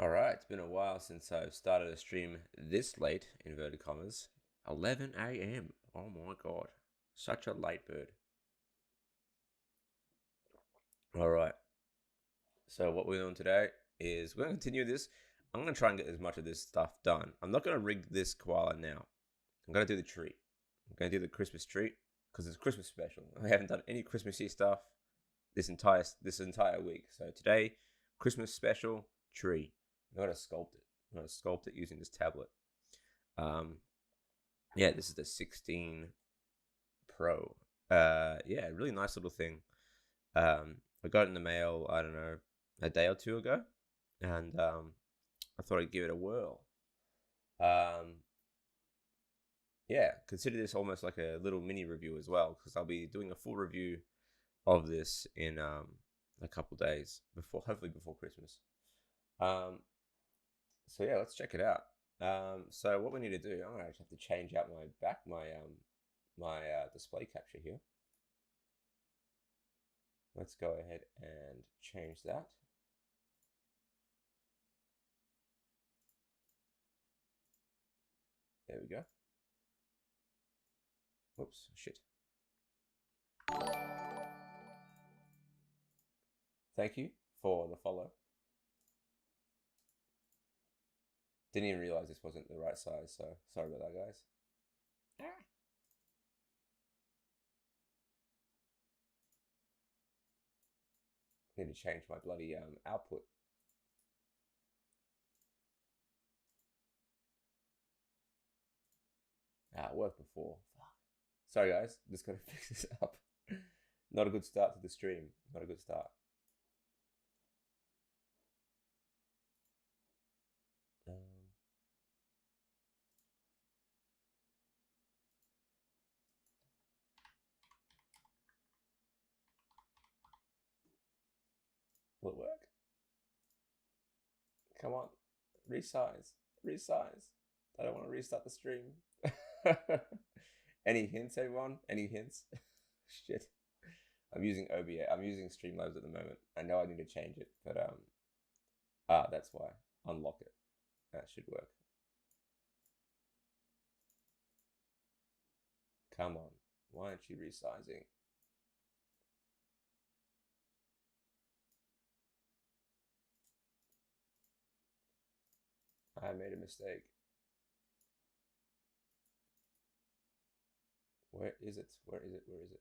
Alright, it's been a while since I've started a stream this late, inverted commas. 11 a.m. Oh my god. Such a late bird. Alright, so what we're doing today is we're going to continue this. I'm going to try and get as much of this stuff done. I'm not going to rig this koala now. I'm going to do the tree. I'm going to do the Christmas tree because it's Christmas special. I haven't done any Christmassy stuff this entire week. So today, Christmas special tree. I'm going to sculpt it. I'm going to sculpt it using this tablet. Yeah, this is the 16 Pro. Yeah, really nice little thing. I got it in the mail, I don't know, a day or two ago, and I thought I'd give it a whirl. Yeah, consider this almost like a little mini review as well, because I'll be doing a full review of this in a couple days hopefully before Christmas. So yeah, let's check it out. So what we need to do, I'm gonna actually have to change out my display capture here. Let's go ahead and change that. There we go. Whoops, shit. Thank you for the follow. Didn't even realize this wasn't the right size, so sorry about that, guys. I need to change my bloody output. It worked before. Fuck. Sorry, guys. Just gotta fix this up. Not a good start to the stream. Not a good start. Will it work? Come on. Resize. Resize. I don't want to restart the stream. Any hints, everyone? Any hints? Shit. I'm using OBS. I'm using Streamlabs at the moment. I know I need to change it, but that's why. Unlock it. That should work. Come on. Why aren't you resizing? I made a mistake. Where is it? Where is it? Where is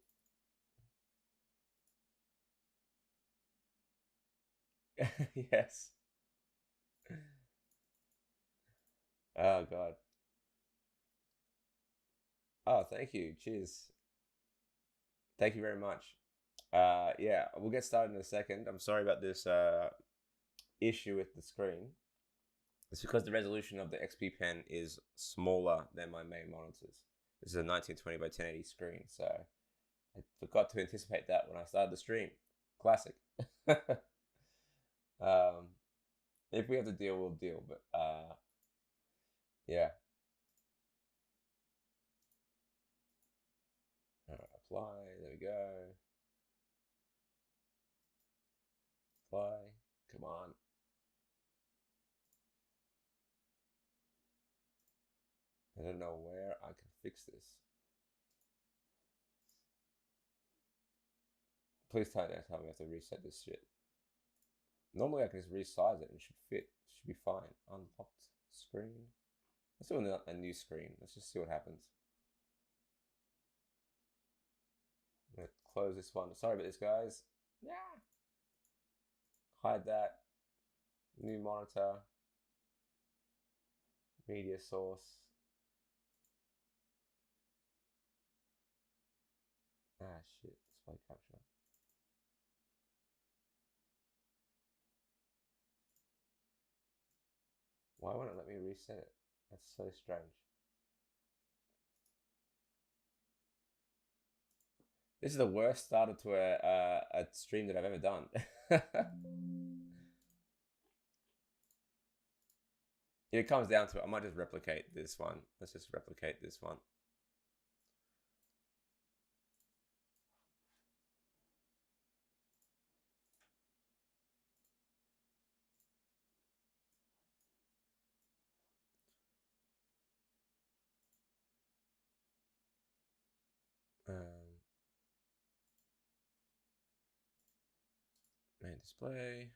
it? Yes. Oh, God. Oh, thank you. Cheers. Thank you very much. Yeah, we'll get started in a second. I'm sorry about this issue with the screen. It's because the resolution of the XP pen is smaller than my main monitors. This is a 1920 by 1080 screen, so I forgot to anticipate that when I started the stream. Classic. If we have to deal, we'll deal, but yeah. All right, apply, there we go. Apply, come on. I don't know where I can fix this. Please tell me next time we have to reset this shit. Normally I can just resize it and it should fit. It should be fine. Unlocked screen. Let's do a new screen. Let's just see what happens. I'm gonna close this one. Sorry about this, guys. Yeah. Hide that. New monitor. Media source. Ah, shit. Display capture. Why won't it let me reset it? That's so strange. This is the worst starter to a stream that I've ever done. It comes down to it. I might just replicate this one. Let's just replicate this one. display.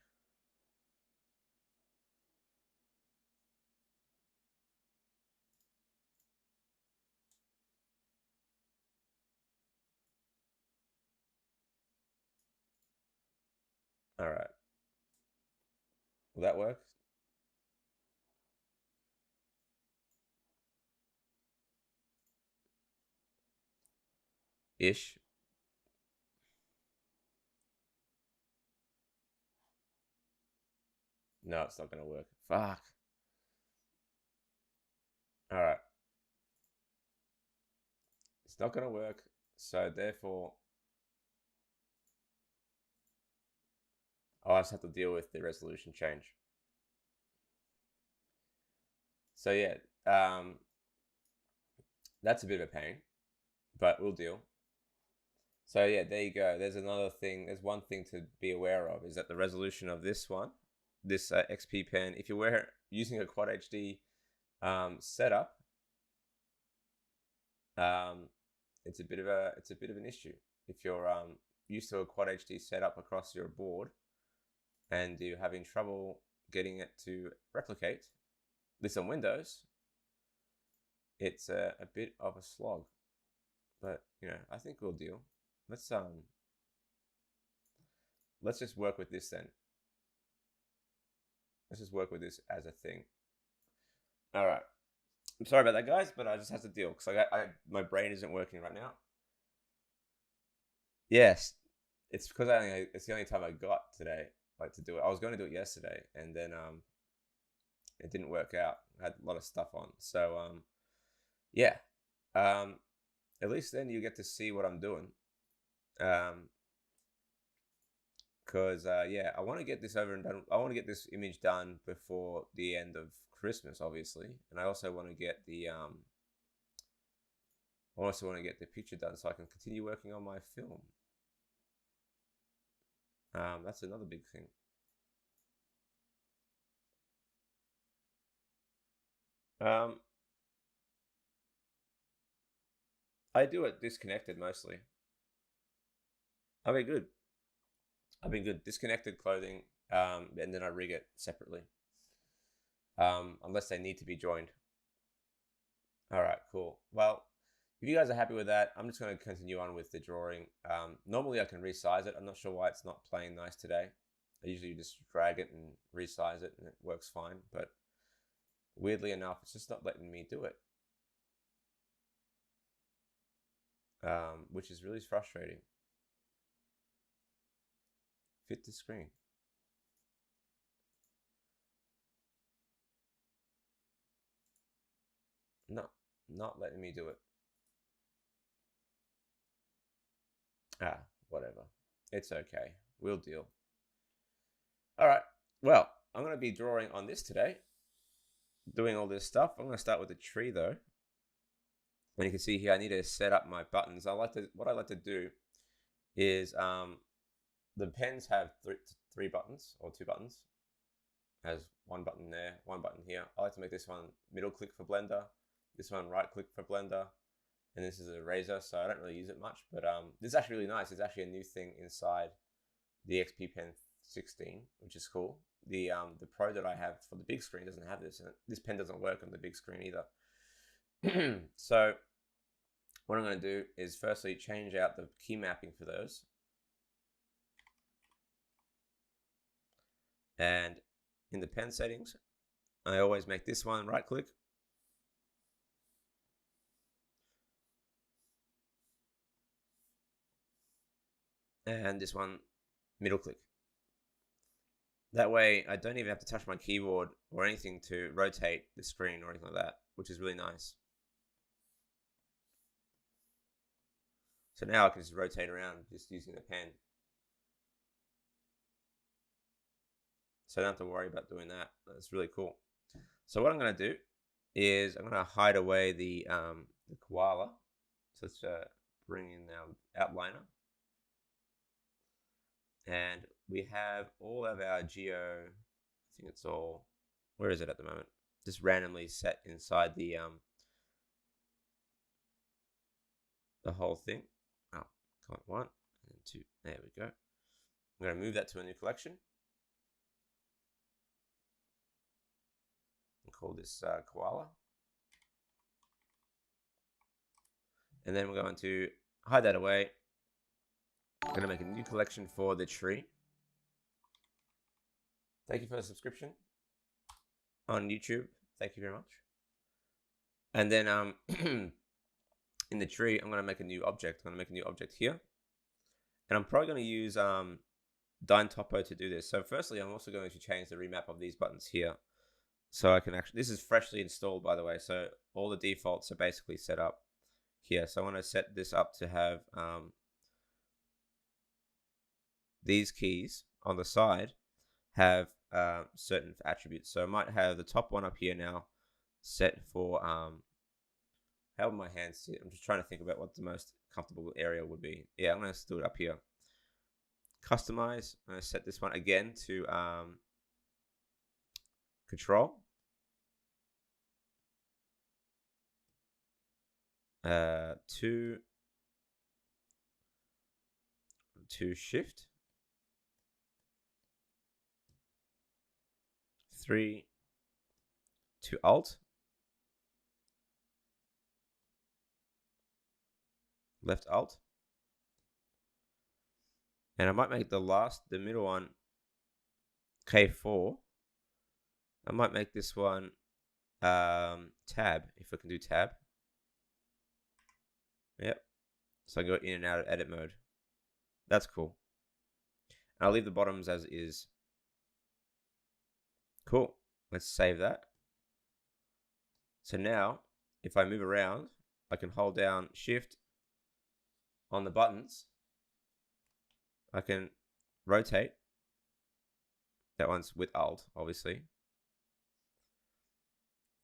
All right. Will that work? Ish. No, it's not going to work. Fuck. All right. It's not going to work. So therefore, I'll just have to deal with the resolution change. So yeah, that's a bit of a pain, but we'll deal. So yeah, there you go. There's another thing. There's one thing to be aware of is that the resolution of this one, this XP pen, if you're using a Quad HD setup, it's a bit of an issue. If you're used to a Quad HD setup across your board, and you're having trouble getting it to replicate this on Windows, it's a bit of a slog. But you know, I think we'll deal. Let's just work with this then. Let's just work with this as a thing. All right. I'm sorry about that, guys, but I just have to deal because my brain isn't working right now. Yes, it's because it's the only time I got today, like to do it. I was going to do it yesterday, and then it didn't work out. I had a lot of stuff on, so yeah. At least then you get to see what I'm doing. Because yeah, I want to get this over and done. I want to get this image done before the end of Christmas, obviously, and I also want to get the picture done so I can continue working on my film. That's another big thing. I do it disconnected mostly. I've been good. Disconnected clothing, and then I rig it separately. Unless they need to be joined. All right, cool. Well, if you guys are happy with that, I'm just going to continue on with the drawing. Normally I can resize it. I'm not sure why it's not playing nice today. I usually just drag it and resize it and it works fine. But weirdly enough, it's just not letting me do it. Which is really frustrating. Fit to screen. No, not letting me do it. Whatever. It's okay. We'll deal. All right. Well, I'm going to be drawing on this today. Doing all this stuff. I'm going to start with the tree though. And you can see here, I need to set up my buttons. What I like to do is the pens have three buttons or two buttons. Has one button there, one button here. I like to make this one middle click for blender, this one right click for blender, and this is a eraser, so I don't really use it much, but this is actually really nice. It's actually a new thing inside the XP Pen 16, which is cool. The Pro that I have for the big screen doesn't have this, and this pen doesn't work on the big screen either. So what I'm going to do is firstly change out the key mapping for those. And in the pen settings, I always make this one right click. And this one middle click. That way I don't even have to touch my keyboard or anything to rotate the screen or anything like that, which is really nice. So now I can just rotate around just using the pen. So I don't have to worry about doing that. That's really cool. So what I'm going to do is I'm going to hide away the koala. So let's bring in our outliner. And we have all of our geo, I think it's all, where is it at the moment? Just randomly set inside the whole thing. Oh, got one and two. There we go. I'm going to move that to a new collection. I'll call this koala. And then we're going to hide that away. I'm going to make a new collection for the tree. Thank you for the subscription on YouTube. Thank you very much. And then in the tree, I'm going to make a new object. I'm going to make a new object here. And I'm probably going to use Dyn Topo to do this. So firstly, I'm also going to change the remap of these buttons here. So I can actually, this is freshly installed, by the way. So all the defaults are basically set up here. So I want to set this up to have these keys on the side have certain attributes. So I might have the top one up here now set for how would my hands sit? I'm just trying to think about what the most comfortable area would be. Yeah, I'm going to do it up here. Customize. I'm going to set this one again to control. To shift. 3 to alt. Left alt. And I might make the middle one K4. I might make this one tab, if I can do tab. Yep. So I go in and out of edit mode. That's cool. And I'll leave the bottoms as is. Cool. Let's save that. So now, if I move around, I can hold down Shift on the buttons. I can rotate. That one's with Alt, obviously.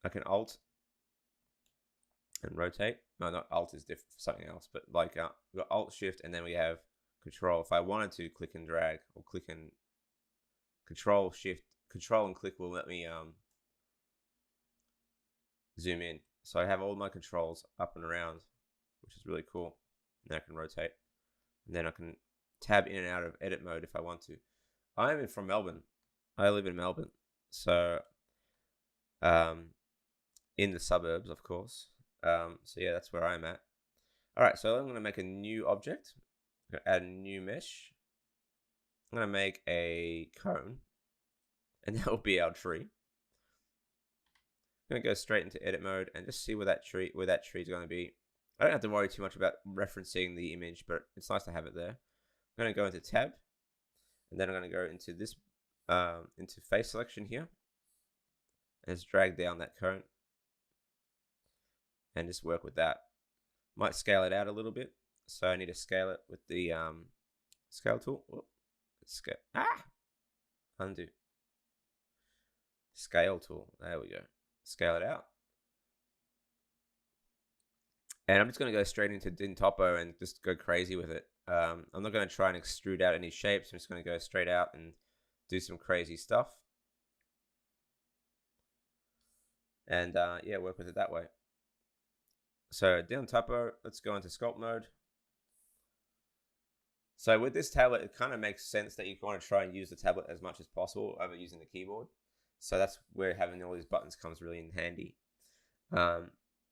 I can Alt and rotate. No, not Alt is different for something else, but like we've got Alt, Shift, and then we have Control. If I wanted to click and drag, or click and Control, Shift, Control and click will let me zoom in. So I have all my controls up and around, which is really cool. And I can rotate. And then I can tab in and out of edit mode if I want to. I'm from Melbourne. I live in Melbourne. So in the suburbs, of course. So yeah, that's where I'm at. All right, so I'm going to make a new object. I'm going to add a new mesh. I'm going to make a cone. And that will be our tree. I'm going to go straight into edit mode and just see where that tree is going to be. I don't have to worry too much about referencing the image, but it's nice to have it there. I'm going to go into tab, and then I'm going to go into this into face selection here, and just drag down that cone, and just work with that. Might scale it out a little bit, so I need to scale it with the scale tool. Undo. Scale tool. There we go. Scale it out. And I'm just going to go straight into Dyn Topo and just go crazy with it. I'm not going to try and extrude out any shapes. I'm just going to go straight out and do some crazy stuff. And yeah, work with it that way. So Dyn Topo, let's go into sculpt mode. So with this tablet, it kind of makes sense that you want to try and use the tablet as much as possible over using the keyboard. So that's where having all these buttons comes really in handy.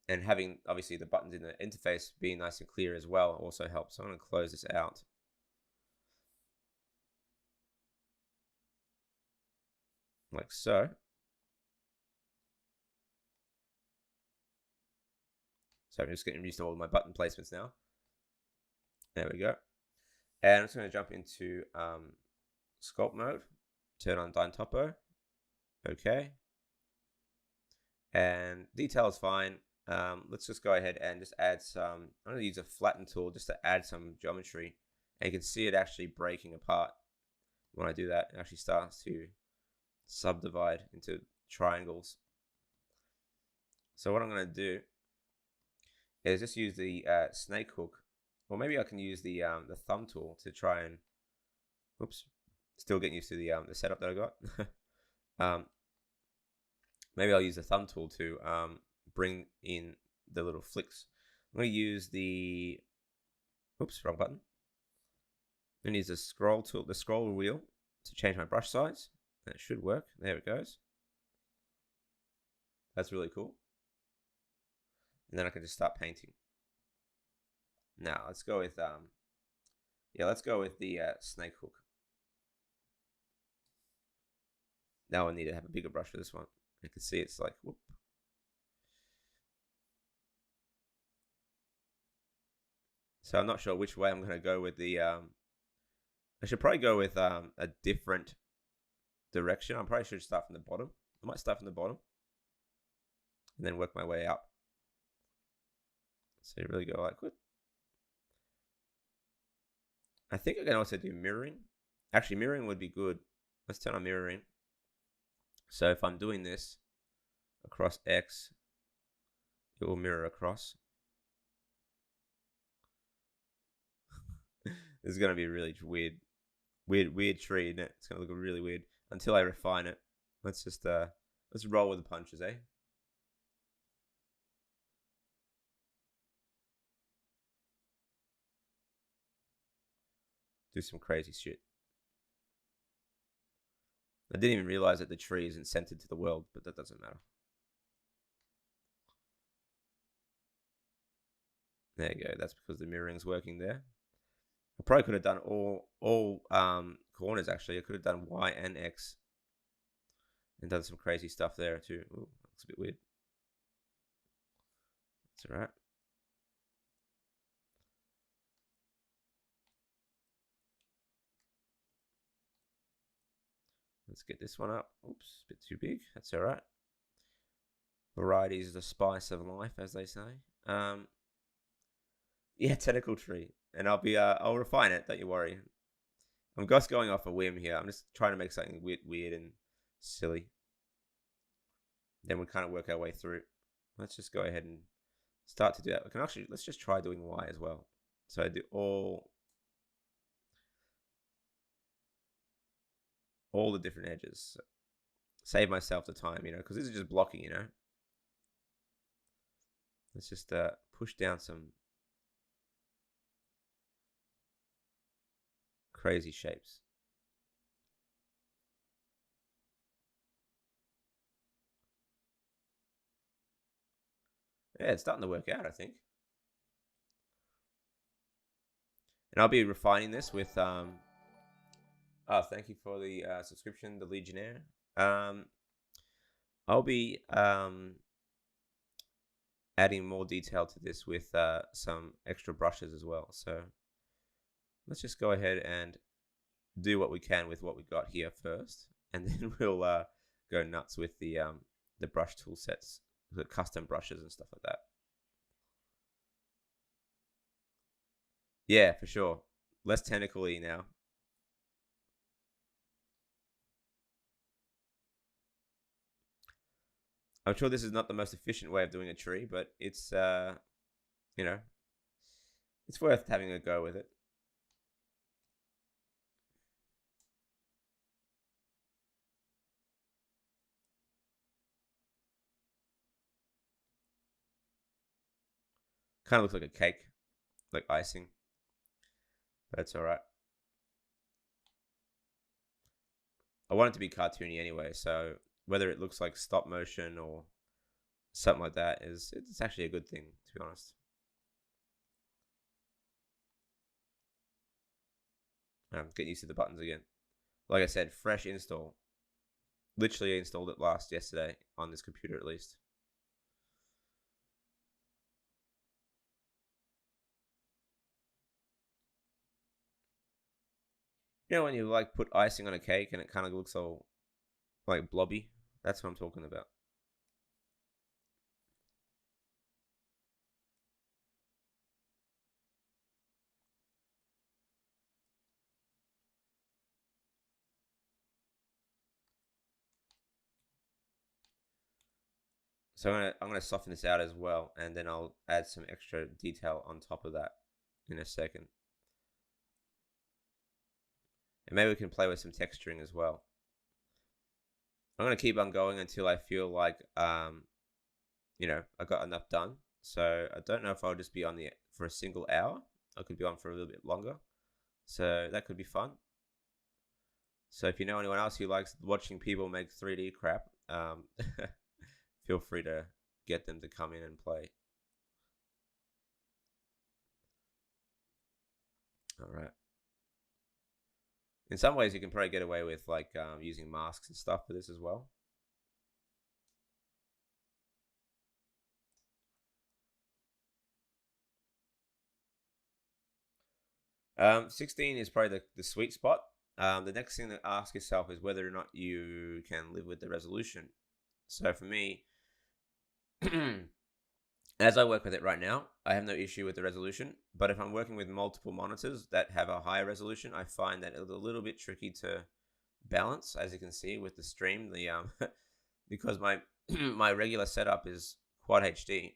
And having, obviously, the buttons in the interface being nice and clear as well also helps. So I'm going to close this out. Like so. So I'm just getting used to all my button placements now. There we go. And I'm just going to jump into sculpt mode. Turn on Dyn Topo. Okay. And detail is fine. Let's just go ahead and just add some, I'm going to use a flatten tool just to add some geometry. And you can see it actually breaking apart. When I do that, it actually starts to subdivide into triangles. So what I'm going to do is just use the snake hook, or maybe I can use the thumb tool to try and, oops, still getting used to the setup that I got. Maybe I'll use the thumb tool to bring in the little flicks. I'm going to use the, oops, wrong button. And use the scroll tool, the scroll wheel, to change my brush size. And it should work. There it goes. That's really cool. And then I can just start painting. Now let's go with let's go with the snake hook. Now I need to have a bigger brush for this one. You can see it's like whoop. So I'm not sure which way I'm going to go with the I should probably go with a different direction. I probably should start from the bottom. I might start from the bottom and then work my way up. So you really go like, what? I think I can also do mirroring. Actually, mirroring would be good. Let's turn on mirroring. So if I'm doing this across X, it will mirror across. This is going to be really weird tree, isn't it? It's going to look really weird until I refine it. Let's just let's roll with the punches, eh? Do some crazy shit. I didn't even realize that the tree isn't centered to the world, but that doesn't matter. There you go. That's because the mirroring's working there. I probably could have done all corners, actually. I could have done Y and X and done some crazy stuff there too. Ooh, looks a bit weird. That's all right. Let's get this one up. Oops, a bit too big. That's all right. Variety is the spice of life, as they say. Yeah, tentacle tree, and I'll refine it. Don't you worry. I'm just going off a whim here. I'm just trying to make something weird and silly. Then we kind of work our way through. Let's just go ahead and start to do that. We can actually, let's just try doing Y as well. So I do all the different edges. So save myself the time, because this is just blocking, Let's just push down some crazy shapes. Yeah, it's starting to work out, I think. And I'll be refining this with oh, thank you for the subscription, the Legionnaire. I'll be adding more detail to this with some extra brushes as well. So let's just go ahead and do what we can with what we got here first, and then we'll go nuts with the brush tool sets, the custom brushes and stuff like that. Yeah, for sure. Less tentacle-y now. I'm sure this is not the most efficient way of doing a tree, but it's it's worth having a go with it. Kind of looks like a cake, like icing, but it's all right. I want it to be cartoony anyway, so whether it looks like stop motion or something like that it's actually a good thing, to be honest. I'm getting used to the buttons again. Like I said, fresh install. Literally installed it yesterday on this computer, at least. When you like put icing on a cake and it kind of looks all like blobby? That's what I'm talking about. So I'm gonna soften this out as well, and then I'll add some extra detail on top of that in a second. And maybe we can play with some texturing as well. I'm gonna keep on going until I feel like I got enough done. So I don't know if I'll just be on for a single hour. I could be on for a little bit longer. So that could be fun. So if you know anyone else who likes watching people make 3D crap, feel free to get them to come in and play. All right. In some ways, you can probably get away with like using masks and stuff for this as well. 16 is probably the sweet spot. The next thing to ask yourself is whether or not you can live with the resolution. So for me, as I work with it right now, I have no issue with the resolution. But if I'm working with multiple monitors that have a higher resolution, I find that it's a little bit tricky to balance, as you can see with the stream. The because my my regular setup is Quad HD.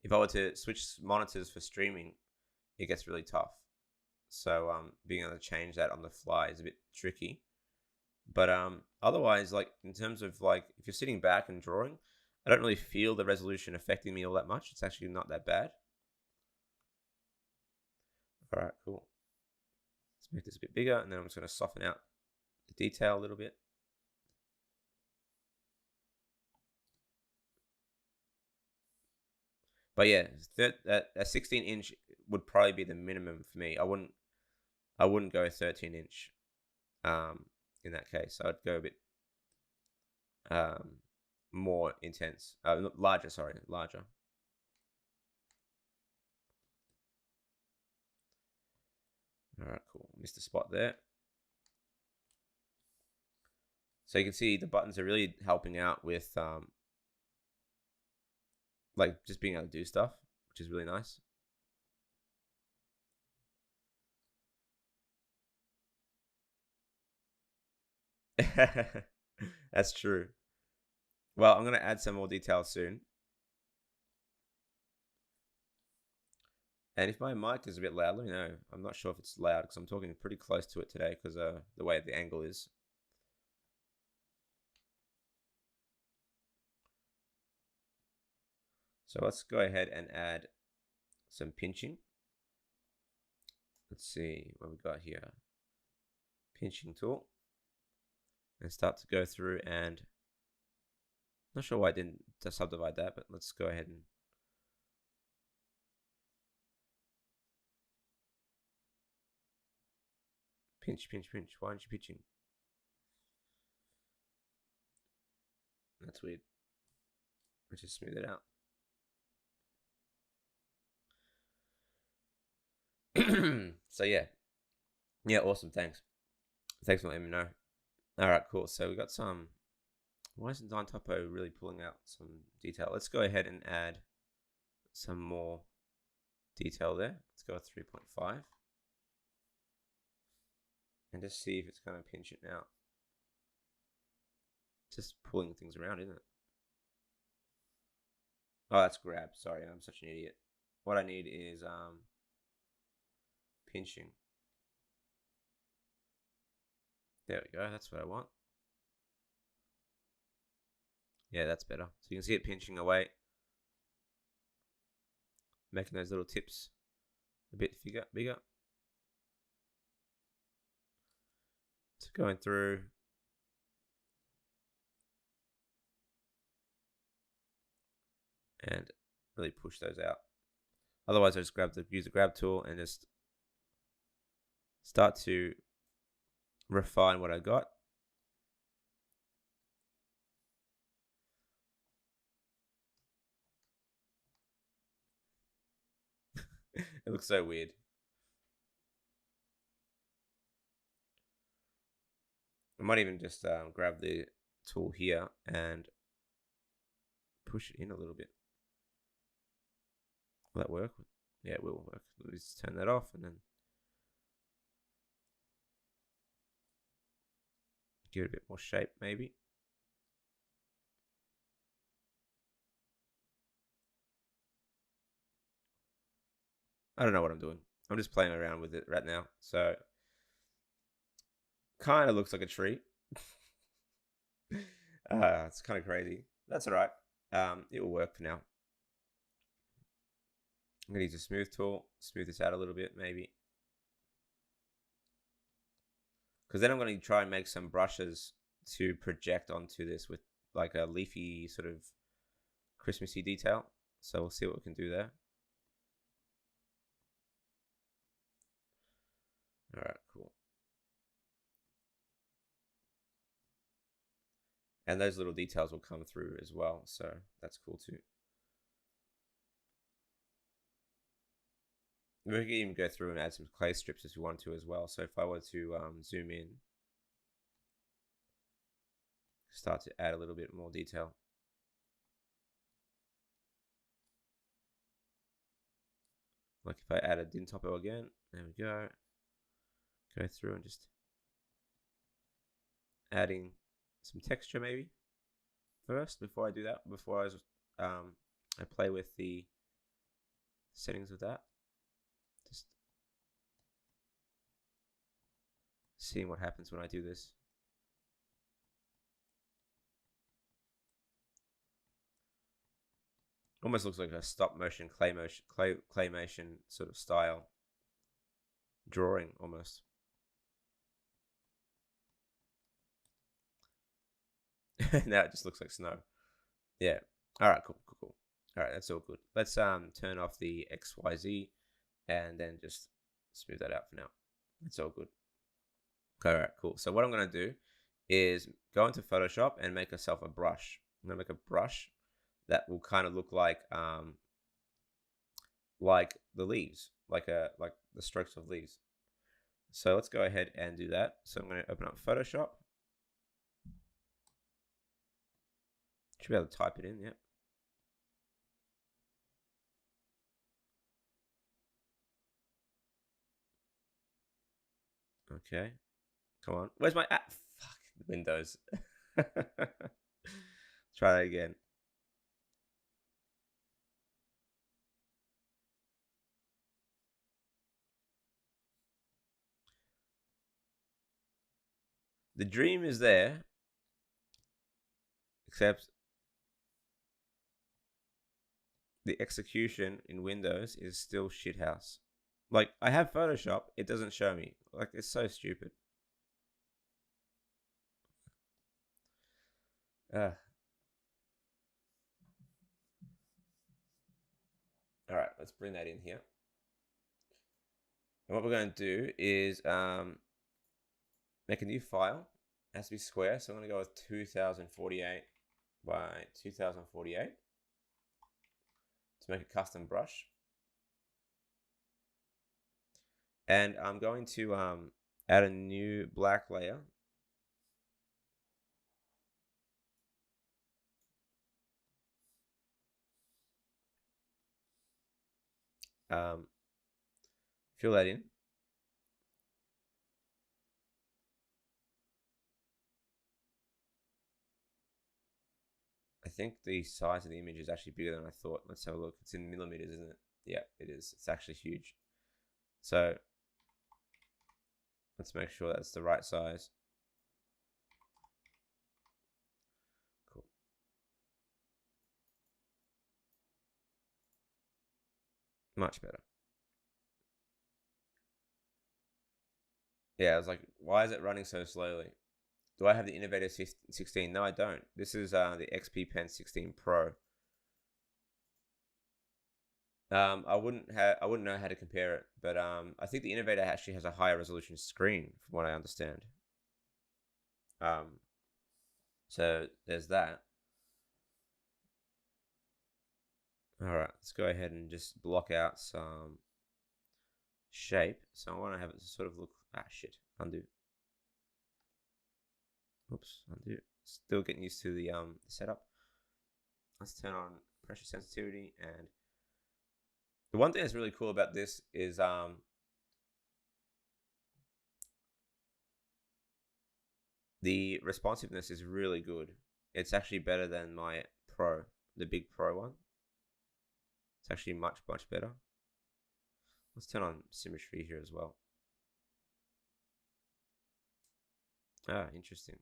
If I were to switch monitors for streaming, it gets really tough. So being able to change that on the fly is a bit tricky. But otherwise, like in terms of like if you're sitting back and drawing, I don't really feel the resolution affecting me all that much. It's actually not that bad. All right, cool. Let's make this a bit bigger, and then I'm just going to soften out the detail a little bit. But yeah, a 16-inch would probably be the minimum for me. I wouldn't go 13-inch. In that case, I'd go a bit more intense, larger. Larger. All right, cool. Missed a spot there. So you can see the buttons are really helping out with like just being able to do stuff, which is really nice. That's true. Well, I'm going to add some more details soon. And if my mic is a bit loud, let me know. I'm not sure if it's loud because I'm talking pretty close to it today because the way the angle is. So let's go ahead and add some pinching. Let's see what we got here. Pinching tool. And start to go through and not sure why I didn't subdivide that, but let's go ahead and pinch. Why aren't you pitching? That's weird. Let's just smooth it out. So yeah, awesome. Thanks for letting me know. All right, cool. So we got some. Why isn't Don Topo really pulling out some detail? Let's go ahead and add some more detail there. Let's go with 3.5 and just see if it's going to pinch it now. Just pulling things around, isn't it? Oh, that's grab. Sorry, I'm such an idiot. What I need is pinching. There we go. That's what I want. Yeah, that's better. So you can see it pinching away, making those little tips a bit bigger. So going through. And really push those out. Otherwise, I just use the grab tool and just start to refine what I got. It looks so weird. I might even just grab the tool here and push it in a little bit. Will that work? Yeah, it will work. Let's turn that off and then give it a bit more shape, maybe. I don't know what I'm doing. I'm just playing around with it right now. So, kind of looks like a tree. It's kind of crazy. That's all right. It will work for now. I'm going to use a smooth tool, smooth this out a little bit maybe. Because then I'm going to try and make some brushes to project onto this with like a leafy sort of Christmassy detail. So we'll see what we can do there. All right, cool. And those little details will come through as well, so that's cool too. We can even go through and add some clay strips if we want to as well. So if I were to zoom in, start to add a little bit more detail. Like if I add a din topo again, there we go. Go through and just adding some texture maybe first before I do that, before I play with the settings of that. Just seeing what happens when I do this. Almost looks like a stop motion claymation sort of style drawing almost. Now it just looks like snow. Yeah. All right. Cool. All right. That's all good. Let's turn off the XYZ and then just smooth that out for now. It's all good. All right. Cool. So what I'm gonna do is go into Photoshop and make myself a brush. I'm gonna make a brush that will kind of look like the leaves, like the strokes of leaves. So let's go ahead and do that. So I'm going to open up Photoshop. Should be able to type it in, yep. Okay. Come on. Where's my app? Fuck, Windows. Try that again. The dream is there, except the execution in Windows is still shithouse. Like, I have Photoshop, it doesn't show me. Like, it's so stupid. All right, let's bring that in here. And what we're going to do is make a new file. It has to be square, so I'm going to go with 2048 by 2048 to make a custom brush. And I'm going to add a new black layer. Fill that in. I think the size of the image is actually bigger than I thought. Let's have a look. It's in millimeters, isn't it? Yeah, it is. It's actually huge. So let's make sure that's the right size. Cool. Much better. Yeah, I was like, why is it running so slowly? Do I have the Innovator 16? No, I don't. This is the XP Pen 16 Pro. I wouldn't know how to compare it, but I think the Innovator actually has a higher resolution screen, from what I understand. So there's that. All right, let's go ahead and just block out some shape. So I want to have it sort of look, undo. Oops, undo. Still getting used to the setup. Let's turn on pressure sensitivity, and the one thing that's really cool about this is the responsiveness is really good. It's actually better than my Pro, the big Pro one. It's actually much better. Let's turn on symmetry here as well. Ah, interesting.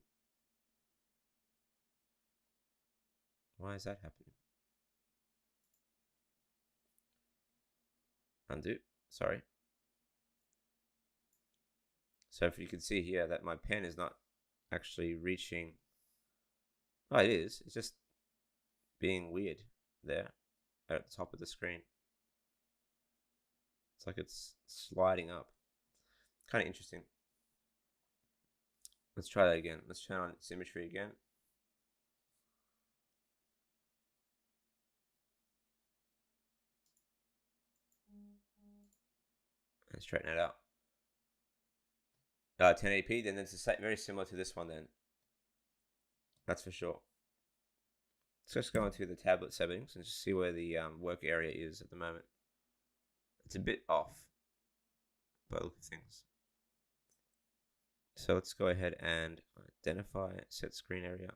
Why is that happening? Undo. Sorry. So if you can see here that my pen is not actually reaching. Oh, it is. It's just being weird there at the top of the screen. It's like it's sliding up. Kind of interesting. Let's try that again. Let's turn on symmetry again. And straighten it out. 1080p, then it's very similar to this one then. That's for sure. Let's just go into the tablet settings and just see where the work area is at the moment. It's a bit off by the look of things. So let's go ahead and identify set screen area.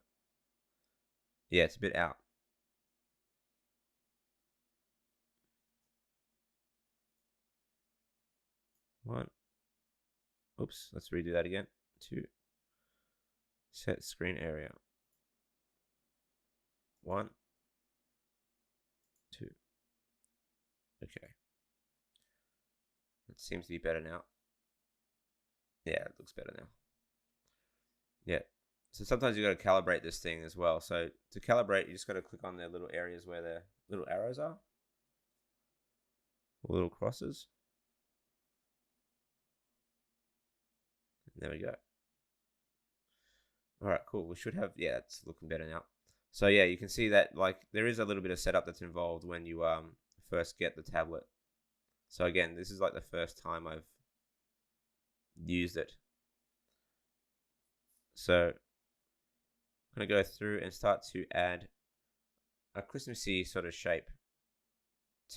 Yeah, it's a bit out. One. Oops, let's redo that again. 2. Set screen area. 1. 2. Okay. It seems to be better now. Yeah, it looks better now. Yeah. So sometimes you got to calibrate this thing as well. So to calibrate, you just got to click on the little areas where the little arrows are. Little crosses. And there we go. All right, cool. We should have, yeah, it's looking better now. So yeah, you can see that like there is a little bit of setup that's involved when you first get the tablet. So again, this is like the first time I've used it. So I'm going to go through and start to add a Christmassy sort of shape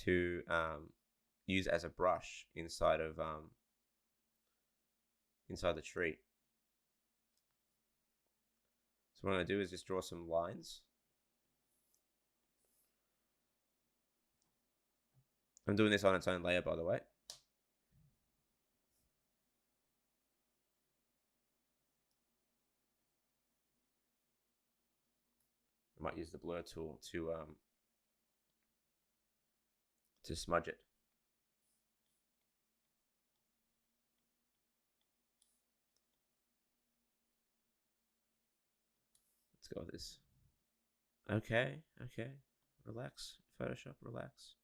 to use as a brush inside of inside the tree. So what I'm going to do is just draw some lines. I'm doing this on its own layer, by the way. I might use the blur tool to smudge it. Let's go with this. Okay, okay. Relax. Photoshop, relax.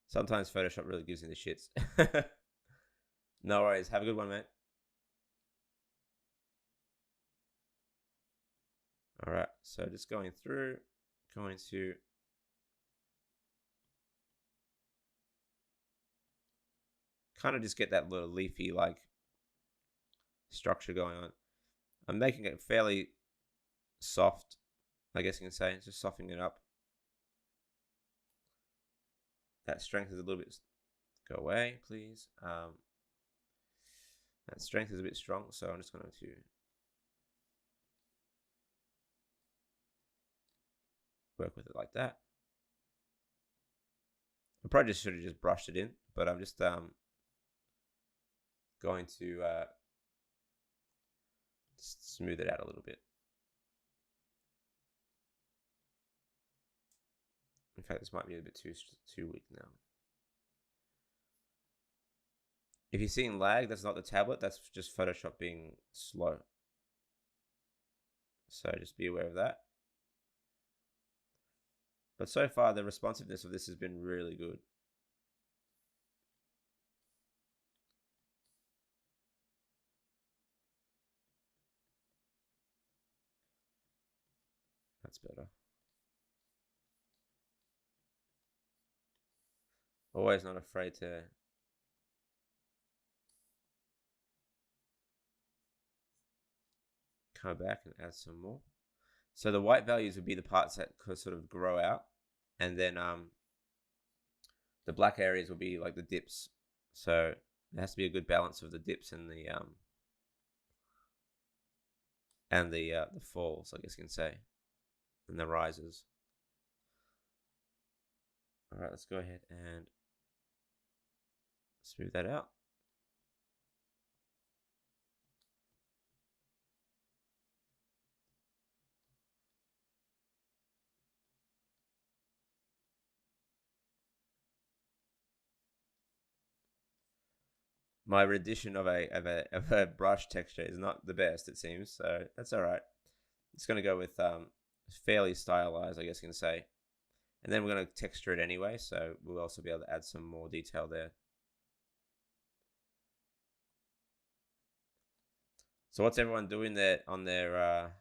Sometimes Photoshop really gives me the shits. No worries. Have a good one, mate. All right. So just going through, going to kind of just get that little leafy like structure going on. I'm making it fairly soft, I guess you can say. Just softening it up. That strength is a little bit, go away, please. That strength is a bit strong, so I'm just going to work with it like that. I probably just should have just brushed it in, but I'm just going to just smooth it out a little bit. In fact, this might be a bit too weak now. If you're seeing lag, that's not the tablet, that's just Photoshop being slow. So just be aware of that. But so far, the responsiveness of this has been really good. That's better. Always not afraid to come back and add some more. So the white values would be the parts that could sort of grow out, and then the black areas will be like the dips. So there has to be a good balance of the dips and the falls, I guess you can say, and the rises. All right, let's go ahead and smooth that out. my rendition of a brush texture is not the best, it seems. So that's all right. It's gonna go with fairly stylized, I guess you can say. And then we're gonna texture it anyway, so we'll also be able to add some more detail there. So what's everyone doing there on their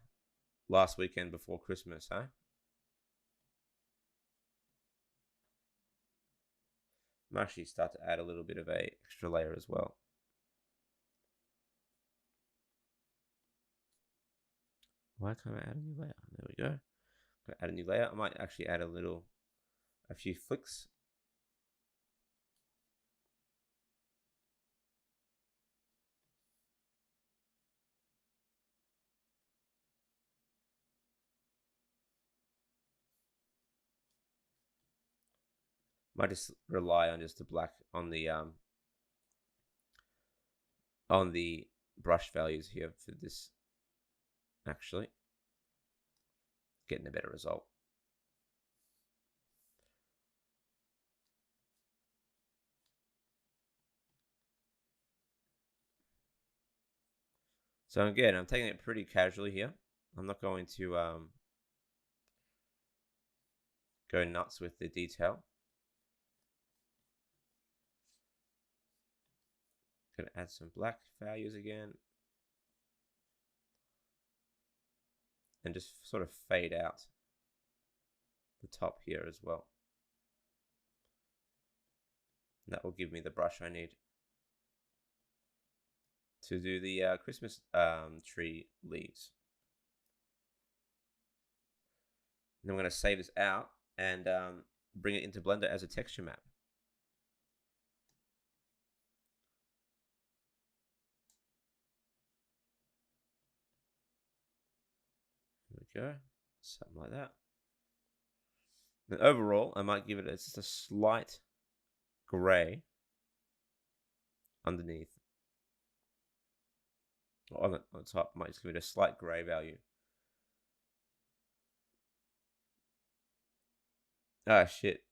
last weekend before Christmas, huh? I'm actually start to add a little bit of a extra layer as well. Why can't I add a new layer? There we go. Add a new layer. I might actually add a few flicks. Might just rely on just the black on the brush values here for this. Actually, getting a better result. So again, I'm taking it pretty casually here. I'm not going to go nuts with the detail. Gonna add some black values again. And just sort of fade out the top here as well. And that will give me the brush I need to do the Christmas tree leaves. And then I'm going to save this out and bring it into Blender as a texture map. There we go, something like that. And overall, I might give it just a slight gray underneath. On the top, I might just give it a slight gray value. Ah, shit.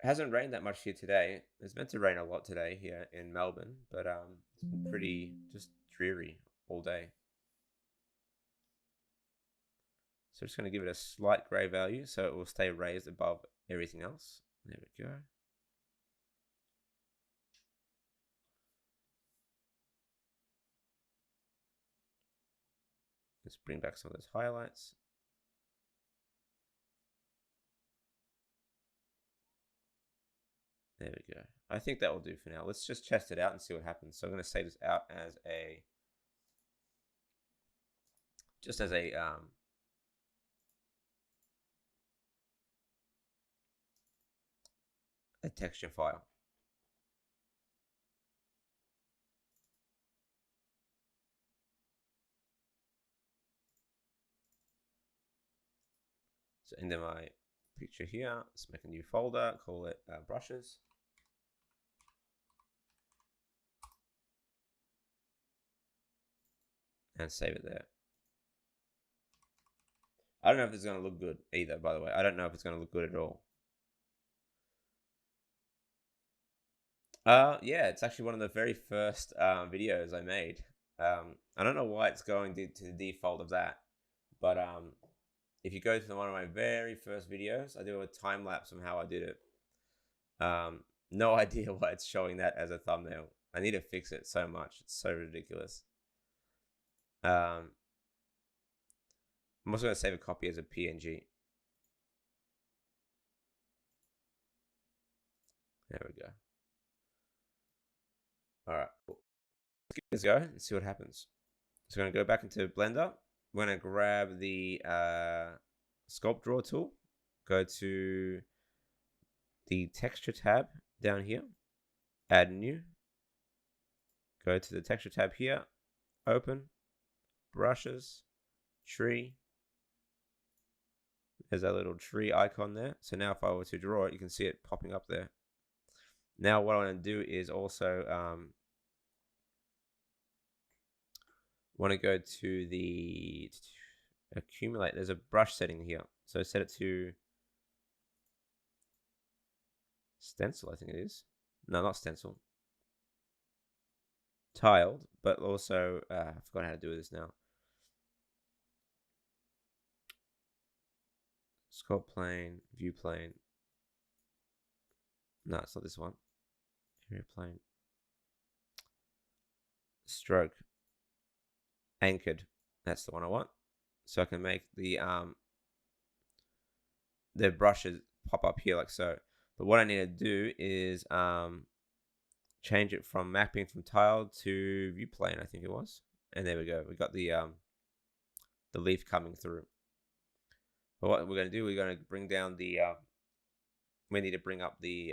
It hasn't rained that much here today. It's meant to rain a lot today here in Melbourne, but it's been pretty just dreary all day. So I'm just going to give it a slight gray value so it will stay raised above everything else. There we go. Let's bring back some of those highlights. There we go. I think that will do for now. Let's just test it out and see what happens. So I'm going to save this out as a texture file. So into my picture here, let's make a new folder, call it brushes. And save it there. I don't know if it's going to look good either, by the way. I don't know if it's going to look good at all. Yeah, it's actually one of the very first videos I made. I don't know why it's going to the default of that, but if you go to one of my very first videos, I do a time lapse of how I did it. No idea why it's showing that as a thumbnail. I need to fix it so much. It's so ridiculous. I'm also going to save a copy as a PNG. There we go. All right, cool. Let's give this a go and see what happens. So I'm going to go back into Blender. We're going to grab the sculpt draw tool. Go to the texture tab down here. Add new. Go to the texture tab here. Open. Brushes. Tree. There's a little tree icon there. So now if I were to draw it, you can see it popping up there. Now what I want to do is also want to go to the accumulate. There's a brush setting here. So set it to stencil, I think it is. No, not stencil. tiled, but also I forgot how to do this now. Sculpt plane, view plane. No, it's not this one. Area plane. Stroke. Anchored. That's the one I want. So I can make the brushes pop up here like so. But what I need to do is change it from mapping from tiled to view plane, I think it was. And there we go. We got the leaf coming through. But what we're going to do, we're going to bring down the we need to bring up the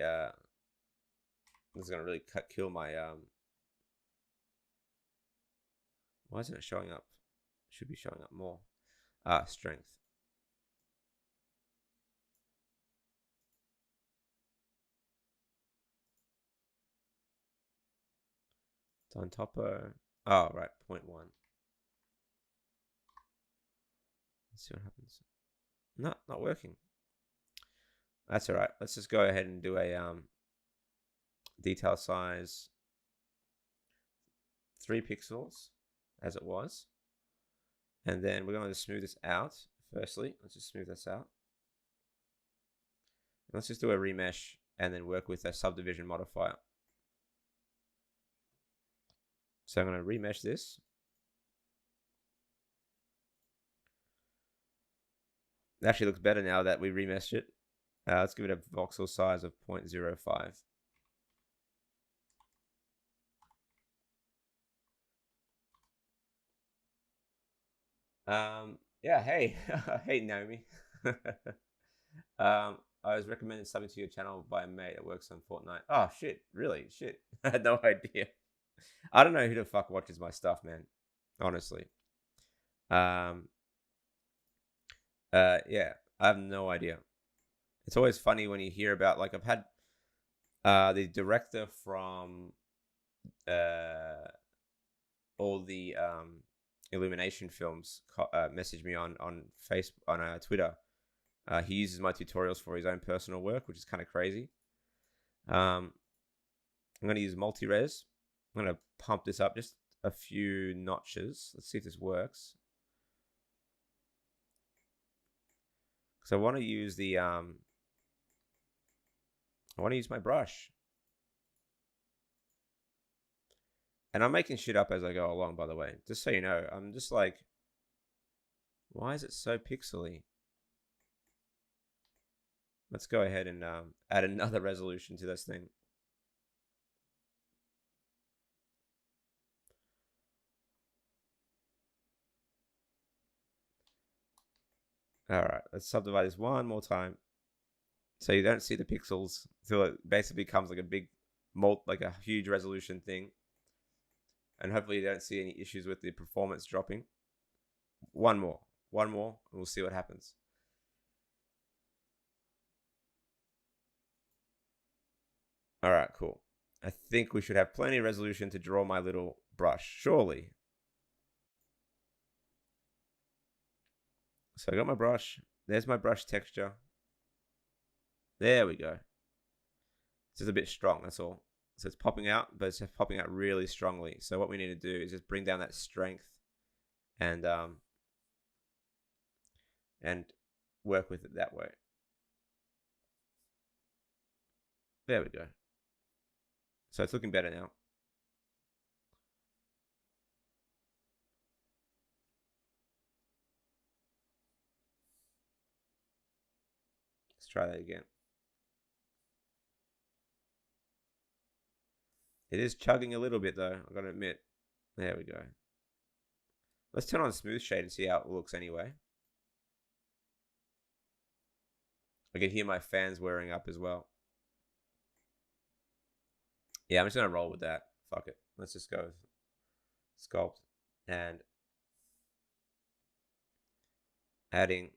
this is going to really kill my why isn't it showing up? It should be showing up more. Strength. It's on topo. Oh, right, 0.1. Let's see what happens. No, not working. That's all right. Let's just go ahead and do a detail size 3 pixels as it was. And then we're going to smooth this out. Firstly, let's just smooth this out. Let's just do a remesh and then work with a subdivision modifier. So I'm going to remesh this. It actually looks better now that we remeshed it. Let's give it a voxel size of 0.05. Yeah, hey. Hey, Naomi. I was recommended something to your channel by a mate that works on Fortnite. Oh, shit. Really? Shit. I had no idea. I don't know who the fuck watches my stuff, man. Honestly. Yeah, I have no idea. It's always funny when you hear about, like, I've had the director from all the Illumination films message me on Facebook, on Twitter. He uses my tutorials for his own personal work, which is kind of crazy. I'm going to use multi-res. I'm going to pump this up just a few notches. Let's see if this works. Because I want to use the I want to use my brush. And I'm making shit up as I go along, by the way. Just so you know, I'm just like, why is it so pixely? Let's go ahead and add another resolution to this thing. All right, let's subdivide this one more time. So you don't see the pixels until it basically becomes like a big like a huge resolution thing. And hopefully you don't see any issues with the performance dropping. One more, and we'll see what happens. All right, cool. I think we should have plenty of resolution to draw my little brush, surely. So I got my brush. There's my brush texture. There we go. It's just a bit strong, that's all. So it's popping out, but it's just popping out really strongly. So what we need to do is just bring down that strength and work with it that way. There we go. So it's looking better now. Let's try that again. It is chugging a little bit though, I've got to admit. There we go. Let's turn on smooth shade and see how it looks anyway. I can hear my fans whirring up as well. Yeah, I'm just going to roll with that. Fuck it. Let's just go with sculpt and adding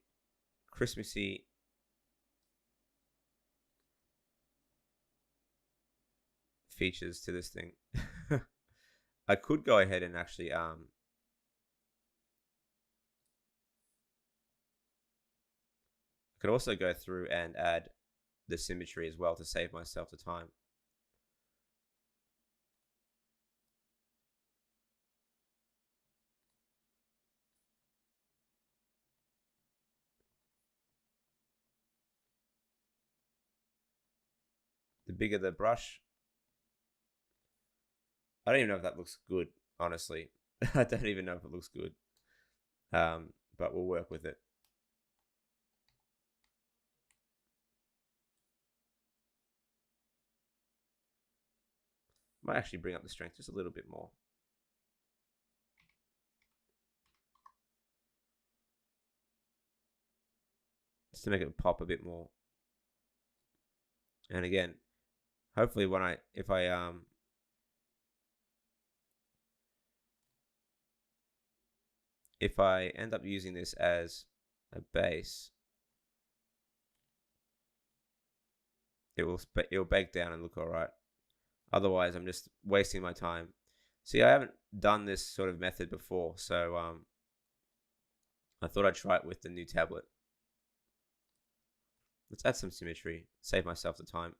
Christmassy features to this thing. I could go ahead and actually I could also go through and add the symmetry as well to save myself the time. the bigger the brush. I don't even know if that looks good, honestly. I don't even know if it looks good. But we'll work with it. Might actually bring up the strength just a little bit more. Just to make it pop a bit more. And again, hopefully if I end up using this as a base, it'll bake down and look all right. Otherwise, I'm just wasting my time. See, I haven't done this sort of method before, so I thought I'd try it with the new tablet. Let's add some symmetry, save myself the time.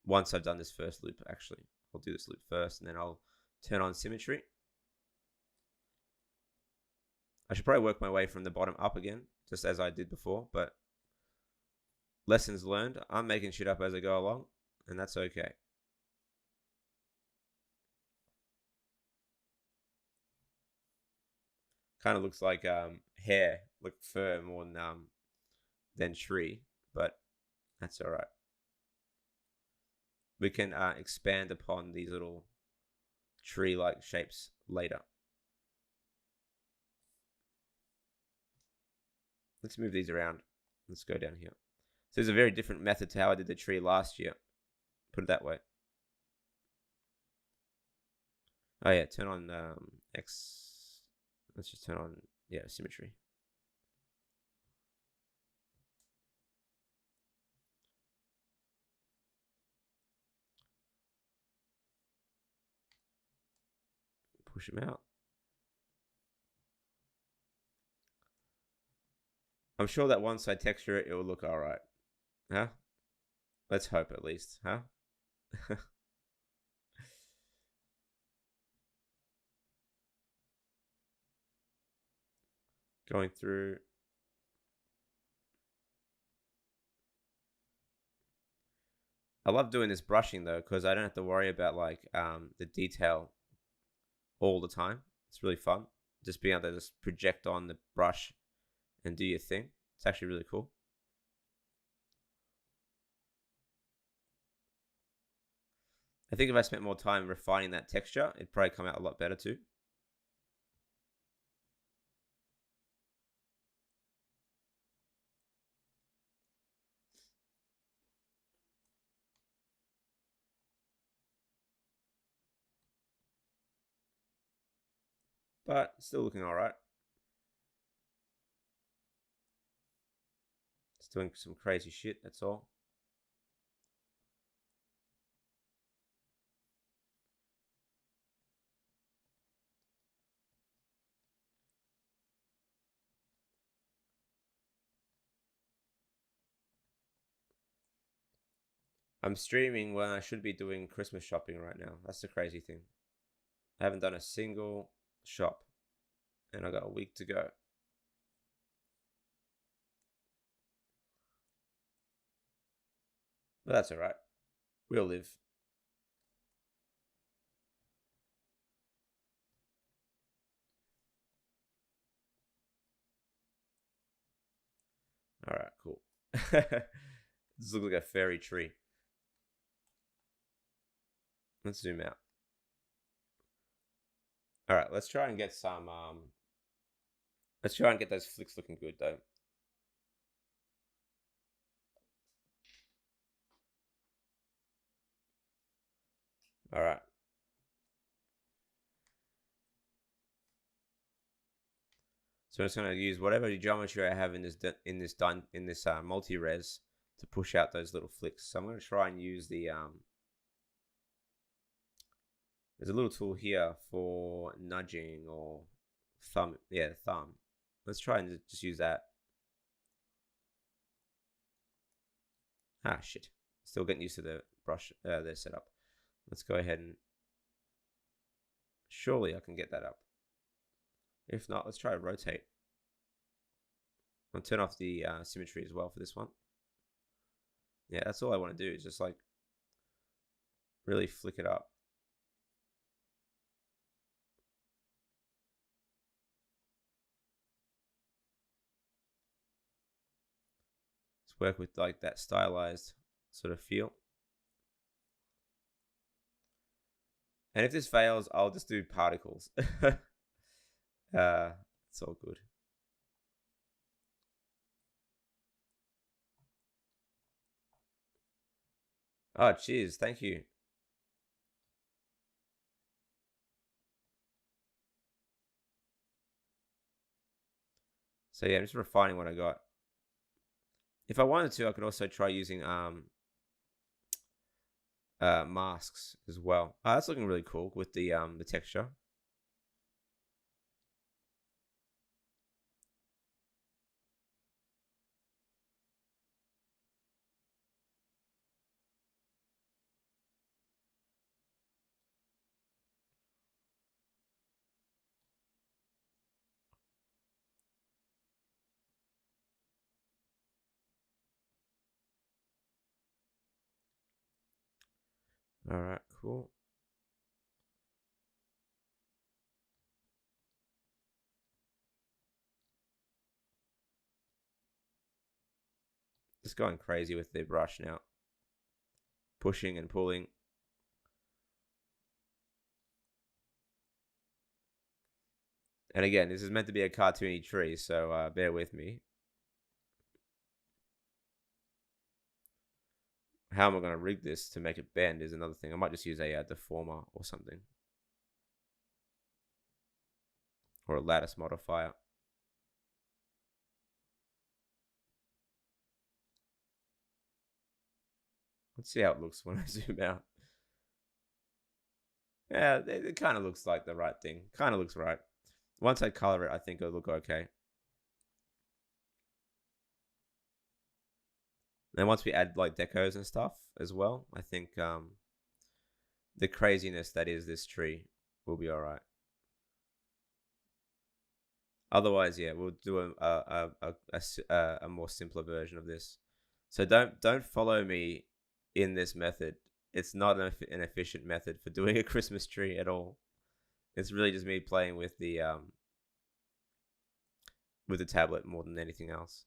Once I've done this first loop, actually. I'll do this loop first, and then I'll turn on symmetry. I should probably work my way from the bottom up again, just as I did before, but lessons learned. I'm making shit up as I go along, and that's okay. Kind of looks like hair, like fur more than tree, but that's all right. We can expand upon these little tree-like shapes later. Let's move these around. Let's go down here. So there's a very different method to how I did the tree last year. Put it that way. Oh yeah, turn on X. Let's just turn on, yeah, symmetry. Push them out. I'm sure that once I texture it, it will look all right. Huh? Let's hope at least, huh? Going through. I love doing this brushing though, because I don't have to worry about like the detail all the time. It's really fun. Just being able to just project on the brush and do your thing. It's actually really cool. I think if I spent more time refining that texture, it'd probably come out a lot better too. But still looking all right. It's doing some crazy shit, that's all. I'm streaming when I should be doing Christmas shopping right now. That's the crazy thing. I haven't done a single shop, and I got a week to go. But that's all right. We'll live. All right, cool. This looks like a fairy tree. Let's zoom out. All right, let's try and get some. Let's try and get those flicks looking good though. All right. So I'm just going to use whatever geometry I have in this multi-res to push out those little flicks. So I'm going to try and use the there's a little tool here for nudging or thumb. Yeah, thumb. Let's try and just use that. Ah, shit. Still getting used to the brush, the setup. Let's go ahead and surely I can get that up. If not, let's try to rotate. I'll turn off the symmetry as well for this one. Yeah, that's all I want to do is just like really flick it up. Let's work with like that stylized sort of feel. And if this fails, I'll just do particles. It's all good. Oh, cheers. Thank you. So yeah, I'm just refining what I got. If I wanted to, I could also try using masks as well. Oh, that's looking really cool with the texture. All right, cool. Just going crazy with the brush now. Pushing and pulling. And again, this is meant to be a cartoony tree, so bear with me. How am I going to rig this to make it bend is another thing. I might just use a deformer or something. Or a lattice modifier. Let's see how it looks when I zoom out. Yeah, it kind of looks like the right thing. Kind of looks right. Once I color it, I think it'll look okay. And once we add like decos and stuff as well, I think the craziness that is this tree will be all right. Otherwise, yeah, we'll do a more simpler version of this. So don't follow me in this method. It's not an efficient method for doing a Christmas tree at all. It's really just me playing with the tablet more than anything else.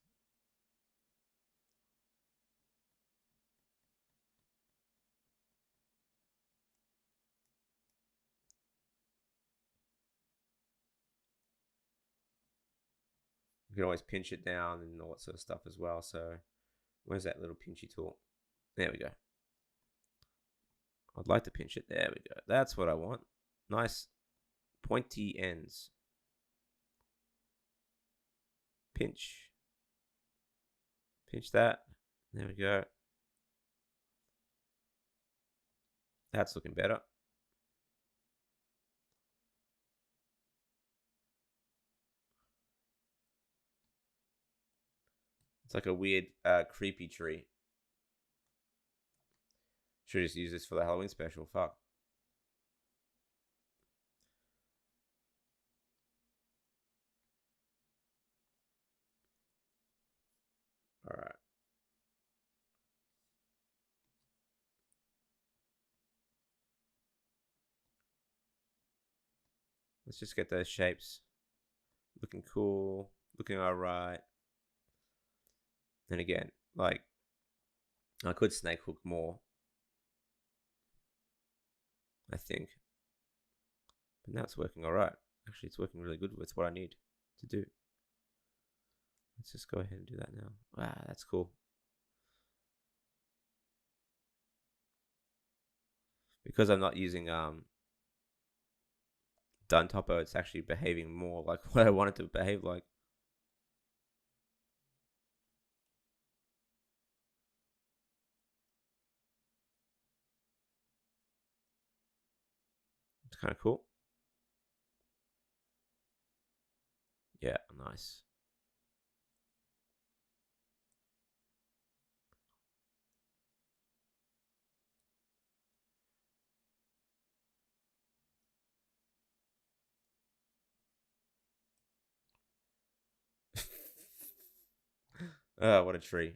You can always pinch it down and all that sort of stuff as well. So where's that little pinchy tool? There we go. I'd like to pinch it. There we go. That's what I want. Nice pointy ends. Pinch. Pinch that. There we go. That's looking better. It's like a weird, creepy tree. Should just use this for the Halloween special. Fuck. All right. Let's just get those shapes looking cool, looking all right. And again, like, I could snake hook more, I think. But now it's working all right. Actually, it's working really good with what I need to do. Let's just go ahead and do that now. Wow, that's cool. Because I'm not using done topo, it's actually behaving more like what I want it to behave like. It's kind of cool. Yeah, nice. Oh, what a tree.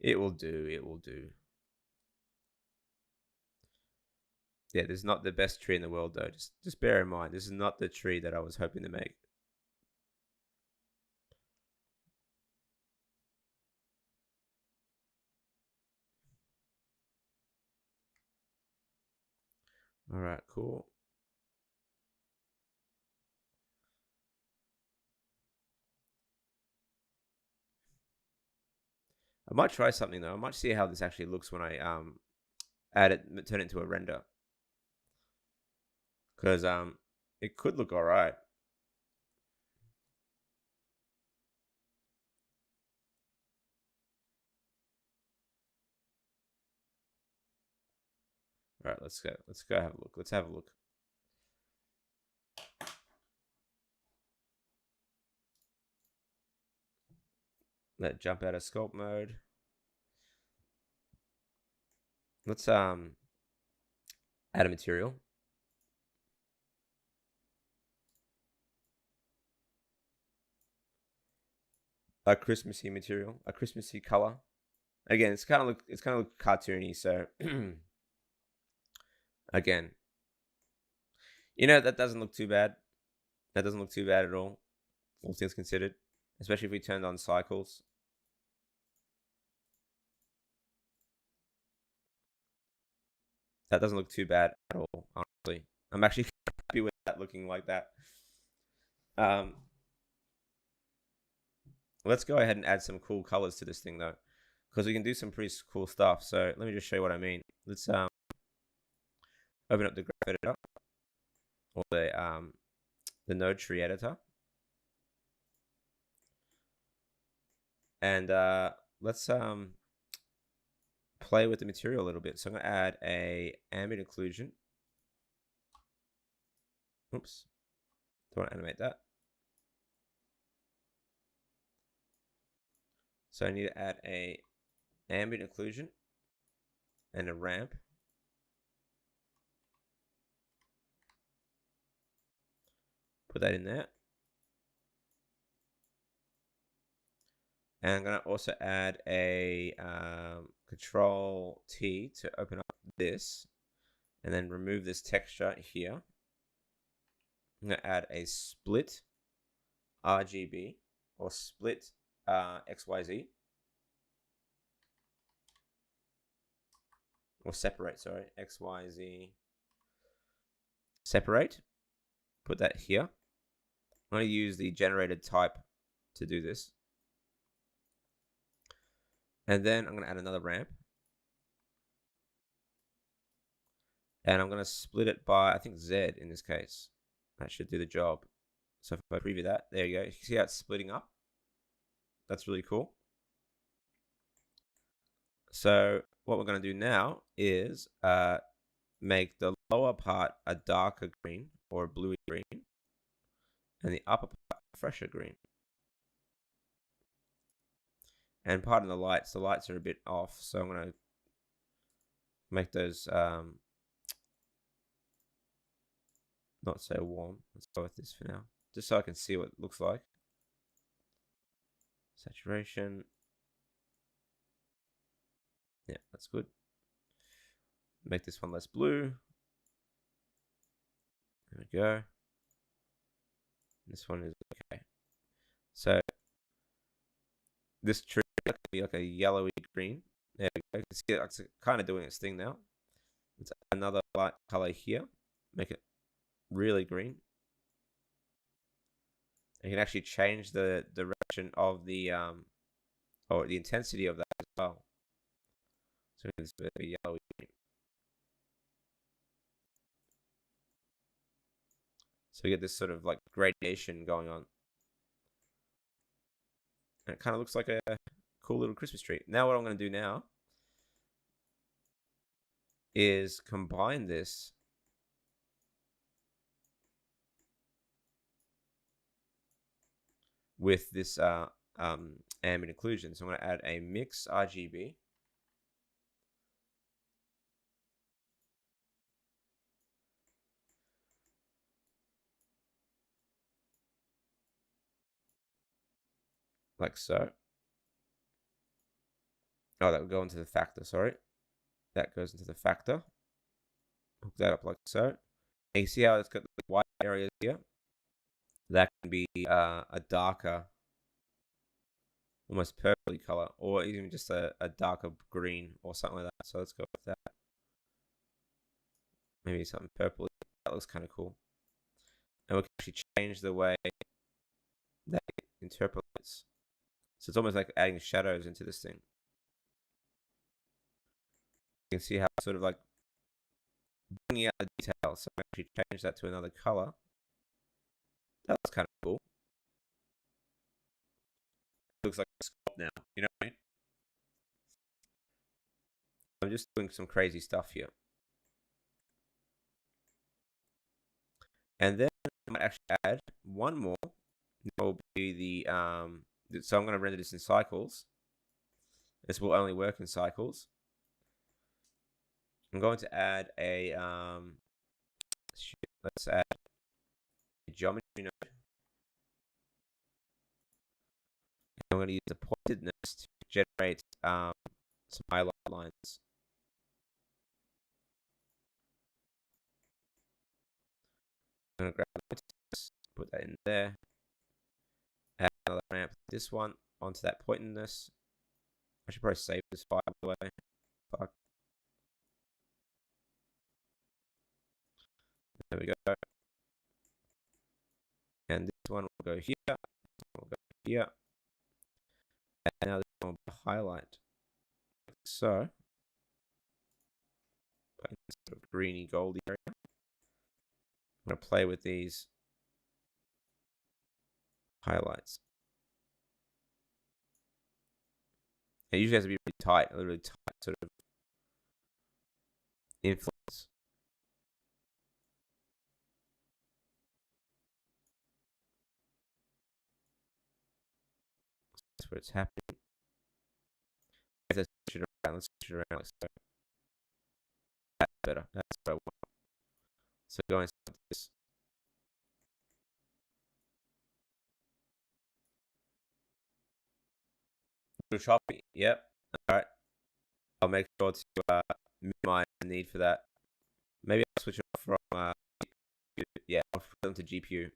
It will do. It will do. Yeah, this is not the best tree in the world, though. Just bear in mind, this is not the tree that I was hoping to make. All right, cool. I might try something though. I might see how this actually looks when I add it, turn it into a render, because it could look all right. All right, let's go. Let's go have a look. Let's have a look. Let jump out of sculpt mode. Let's add a material. A Christmassy material, a Christmassy color. Again, it's kind of look cartoony. So again, that doesn't look too bad. That doesn't look too bad at all things considered. Especially if we turned on cycles. That doesn't look too bad at all, honestly. I'm actually happy with that looking like that. Let's go ahead and add some cool colors to this thing though, because we can do some pretty cool stuff. So let me just show you what I mean. Let's open up the graph editor or the node tree editor, and let's play with the material a little bit. So I'm going to add a ambient occlusion. Oops, don't want to animate that. So I need to add a ambient occlusion and a ramp. Put that in there. And I'm going to also add a Control T to open up this, and then remove this texture here. I'm going to add a split RGB or split XYZ, or separate, sorry, XYZ separate. Put that here. I'm going to use the generated type to do this. And then I'm going to add another ramp. And I'm going to split it by, I think, Z in this case. That should do the job. So if I preview that, there you go. You can see how it's splitting up. That's really cool. So what we're going to do now is make the lower part a darker green or a bluey green, and the upper part a fresher green. And pardon the lights are a bit off, so I'm going to make those not so warm. Let's go with this for now, just so I can see what it looks like. Saturation. Yeah, that's good. Make this one less blue. There we go. This one is okay. So this tree could be like a yellowy green. There we go. You can see it's kind of doing its thing now. Let's add another light color here. Make it really green. And you can actually change the direction of the or the intensity of that as well. So it's a yellowy green. So we get this sort of like gradation going on. And it kind of looks like a cool little Christmas tree. Now what I'm going to do now is combine this with this ambient occlusion. So I'm going to add a mix RGB. Like so. Oh, that would go into the factor, sorry. That goes into the factor. Hook that up like so. And you see how it's got the white areas here? That can be a darker, almost purpley color, or even just a darker green or something like that. So let's go with that. Maybe something purple. That looks kind of cool. And we can actually change the way that it interpolates. So it's almost like adding shadows into this thing. You can see how it's sort of like bringing out the details. So I actually change that to another color. That looks kind of cool. It looks like a sculpt now. You know what I mean? I'm just doing some crazy stuff here. And then I might actually add one more. That will be the so I'm going to render this in cycles. This will only work in cycles. I'm going to add a let's add a geometry node. And I'm going to use the pointedness to generate some highlight lines. I'm going to grab this, put that in there. Add another ramp, this one, onto that pointedness. I should probably save this file, by the way. Fuck. There we go. And this one will go here. This one will go here. And now this one will be a highlight. Like so. Put in this sort of greeny goldy area. I'm going to play with these highlights. It usually has to be really tight, a really tight sort of influence. That's where it's happening. Let's switch it around. Let's switch it around like so. That's better. That's what I want. So go inside this. A little choppy. Yep. All right. I'll make sure to minimize the need for that. Maybe I'll switch it off from yeah, I'll put them to GPU.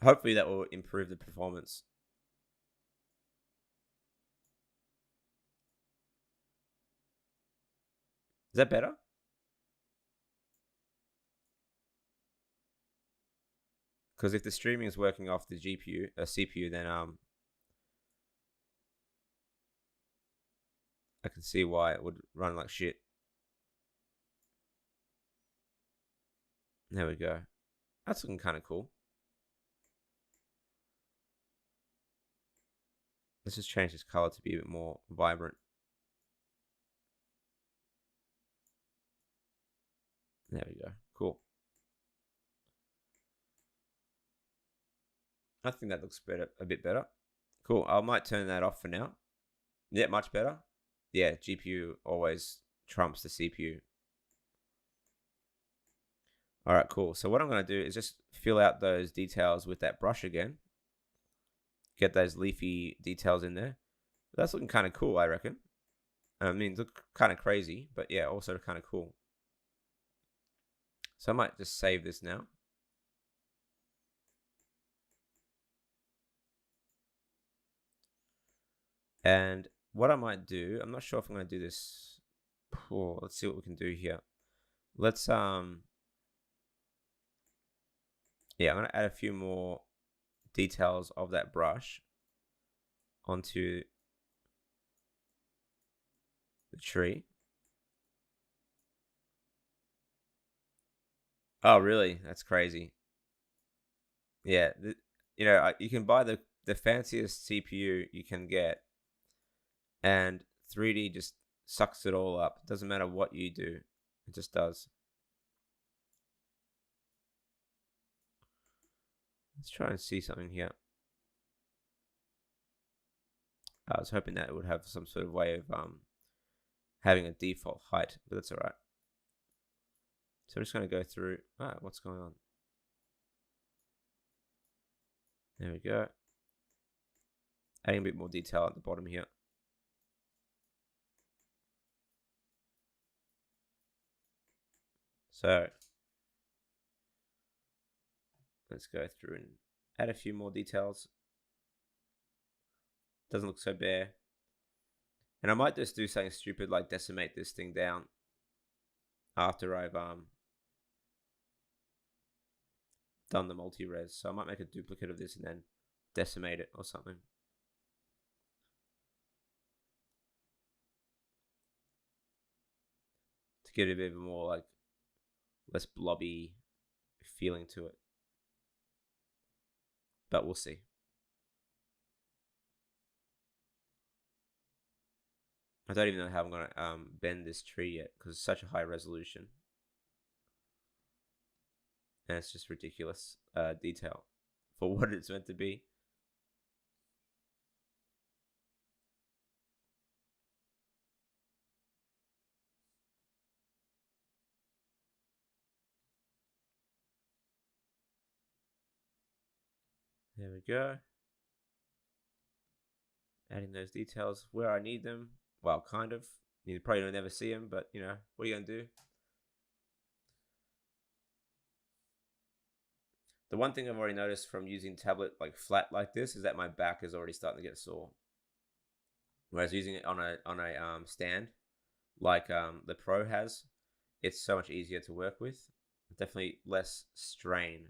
Hopefully that will improve the performance. Is that better? Because if the streaming is working off the CPU, then I can see why it would run like shit. There we go. That's looking kind of cool. Let's just change this color to be a bit more vibrant. There we go. Cool. I think that looks better, a bit better. Cool. I might turn that off for now. Yeah, much better. Yeah, GPU always trumps the CPU. All right, cool. So what I'm going to do is just fill out those details with that brush again. Get those leafy details in there. That's looking kind of cool, I reckon. I mean, look kind of crazy, but yeah, also kind of cool. So I might just save this now. And what I might do, I'm not sure if I'm going to do this. Oh, let's see what we can do here. Let's yeah, I'm going to add a few more details of that brush onto the tree. Oh, really? That's crazy. Yeah, you know, you can buy the fanciest CPU you can get, and 3D just sucks it all up. It doesn't matter what you do, it just does. Let's try and see something here. I was hoping that it would have some sort of way of having a default height, but that's all right. So I'm just going to go through. What's going on? There we go. Adding a bit more detail at the bottom here. So let's go through and add a few more details. Doesn't look so bare. And I might just do something stupid like decimate this thing down after I've done the multi-res. So I might make a duplicate of this and then decimate it or something. To give it a bit of a more like less blobby feeling to it. But we'll see. I don't even know how I'm going to bend this tree yet because it's such a high resolution. And it's just ridiculous detail for what it's meant to be. There we go. Adding those details where I need them. Well, kind of. You probably don't never see them, but you know, what are you going to do? The one thing I've already noticed from using tablet like flat like this is that my back is already starting to get sore. Whereas using it on a stand like the Pro has, it's so much easier to work with. Definitely less strain.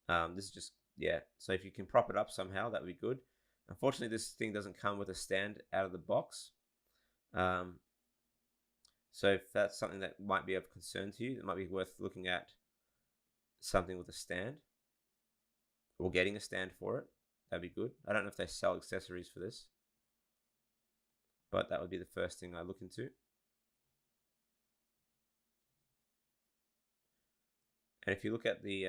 This is just, yeah. So if you can prop it up somehow, that would be good. Unfortunately, this thing doesn't come with a stand out of the box. So if that's something that might be of concern to you, it might be worth looking at something with a stand or getting a stand for it. That'd be good. I don't know if they sell accessories for this, but that would be the first thing I look into. And if you look at the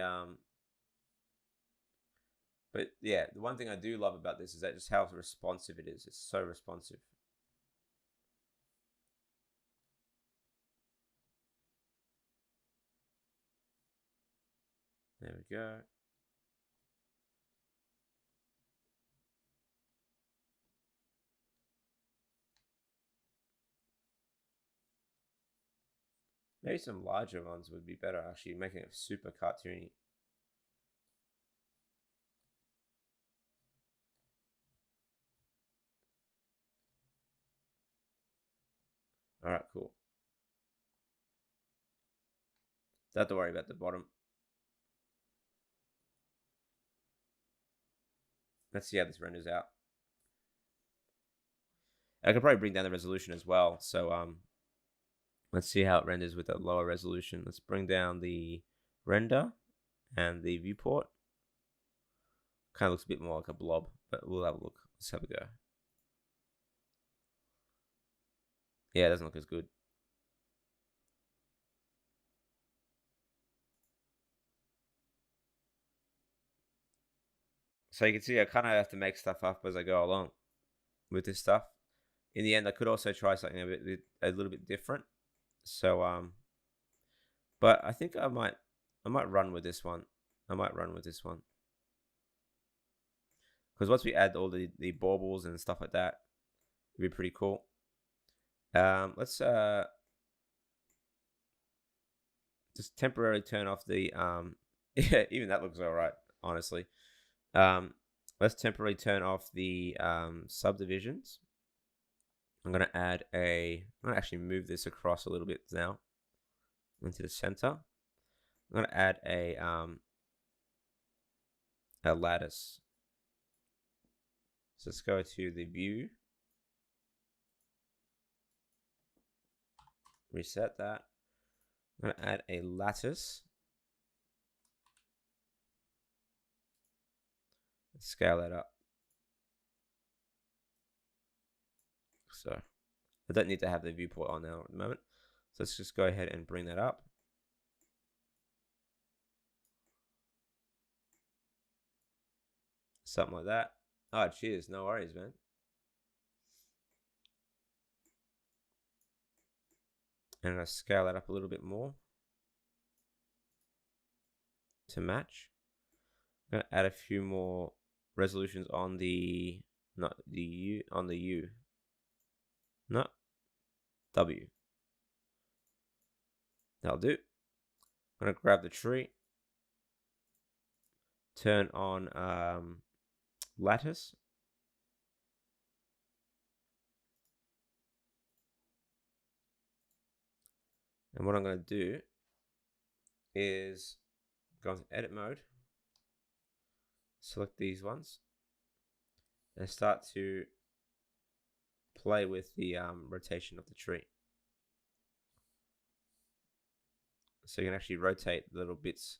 but yeah, the one thing I do love about this is that just how responsive it is. It's so responsive. There we go. Maybe some larger ones would be better, actually, making it super cartoony. All right, cool. Don't have to worry about the bottom. Let's see how this renders out. I could probably bring down the resolution as well. So let's see how it renders with a lower resolution. Let's bring down the render and the viewport. Kind of looks a bit more like a blob, but we'll have a look. Let's have a go. Yeah, it doesn't look as good. So you can see I kind of have to make stuff up as I go along with this stuff. In the end, I could also try something a little bit different. So but I think I might run with this one. Because once we add all the baubles and stuff like that, it'd be pretty cool. Let's just temporarily turn off the yeah, even that looks all right, honestly. Let's temporarily turn off the subdivisions. I'm gonna actually move this across a little bit now into the center. I'm gonna add a lattice. So let's go to the view, reset that. I'm gonna add a lattice. Scale that up. So I don't need to have the viewport on now at the moment. So let's just go ahead and bring that up. Something like that. Oh, cheers. No worries, man. And I'm going to scale that up a little bit more to match. I'm going to add a few more resolutions on the, not the U, on the U. No, W. That'll do. I'm going to grab the tree. Turn on lattice. And what I'm going to do is go into edit mode. Select these ones. And start to play with the rotation of the tree. So you can actually rotate the little bits.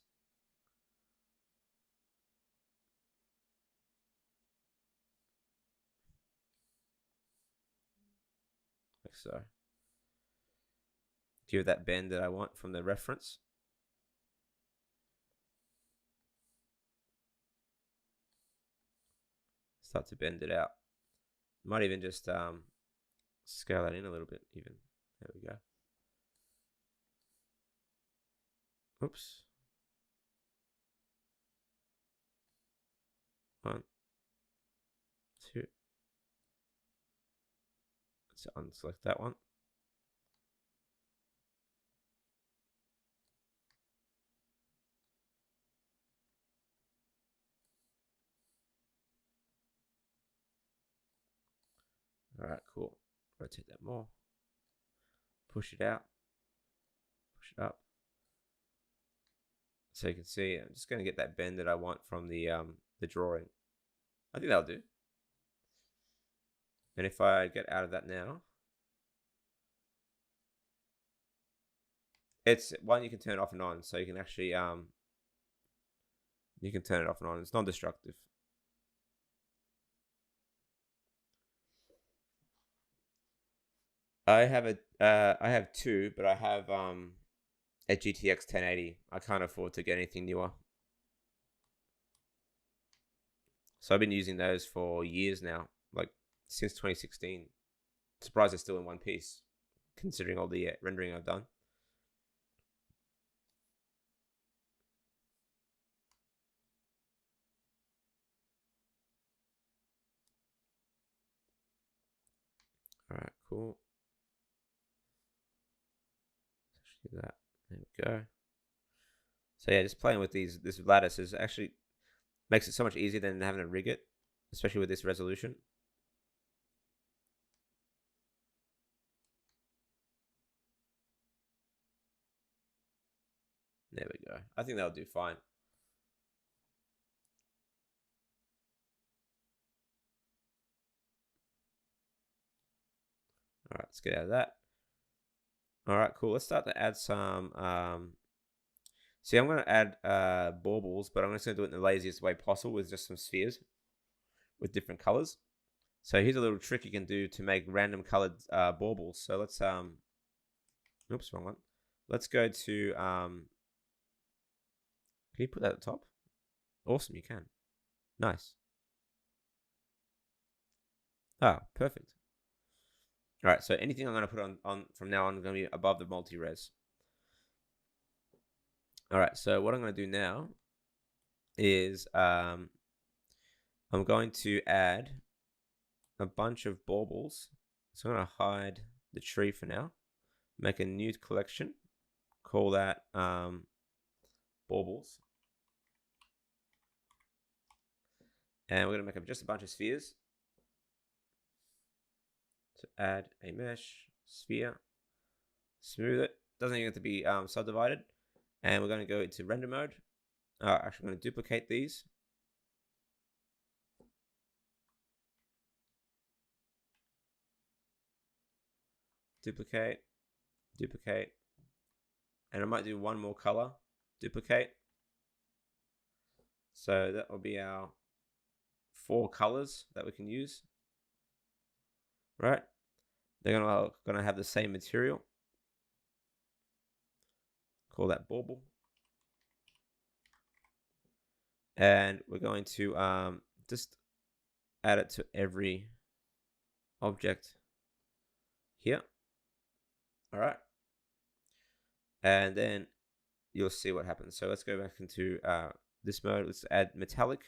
Like so. Give that bend that I want from the reference. Start to bend it out. Might even just scale that in a little bit even. There we go. Oops. 1, 2. Let's unselect that one. All right, cool. Rotate that more. Push it out. Push it up. So you can see, I'm just going to get that bend that I want from the drawing. I think that'll do. And if I get out of that now, it's one you can turn off and on, so you can actually you can turn it off and on. It's non-destructive. I have two, but I have a GTX 1080. I can't afford to get anything newer. So I've been using those for years now, like since 2016. Surprised they're still in one piece, considering all the rendering I've done. All right, cool. Let's do that. There we go. So yeah, just playing with this lattice is actually makes it so much easier than having to rig it, especially with this resolution. There we go. I think that'll do fine. All right, let's get out of that. All right, cool. Let's start to add some. See, I'm going to add baubles, but I'm just going to do it in the laziest way possible with just some spheres with different colors. So here's a little trick you can do to make random colored baubles. So let's oops, wrong one. Let's go to can you put that at the top? Awesome, you can. Nice. Ah, perfect. All right, so anything I'm going to put on from now on is going to be above the multi-res. All right, so what I'm going to do now is I'm going to add a bunch of baubles. So I'm going to hide the tree for now. Make a new collection. Call that baubles. And we're going to make just a bunch of spheres. So add a mesh sphere. Smooth it. Doesn't even have to be subdivided. And we're going to go into render mode. Actually, I'm going to duplicate these. Duplicate. Duplicate. And I might do one more color. Duplicate. So that will be our 4 colors that we can use. Right? They're gonna have the same material. Call that bauble. And we're going to just add it to every object here. All right. And then you'll see what happens. So let's go back into this mode. Let's add metallic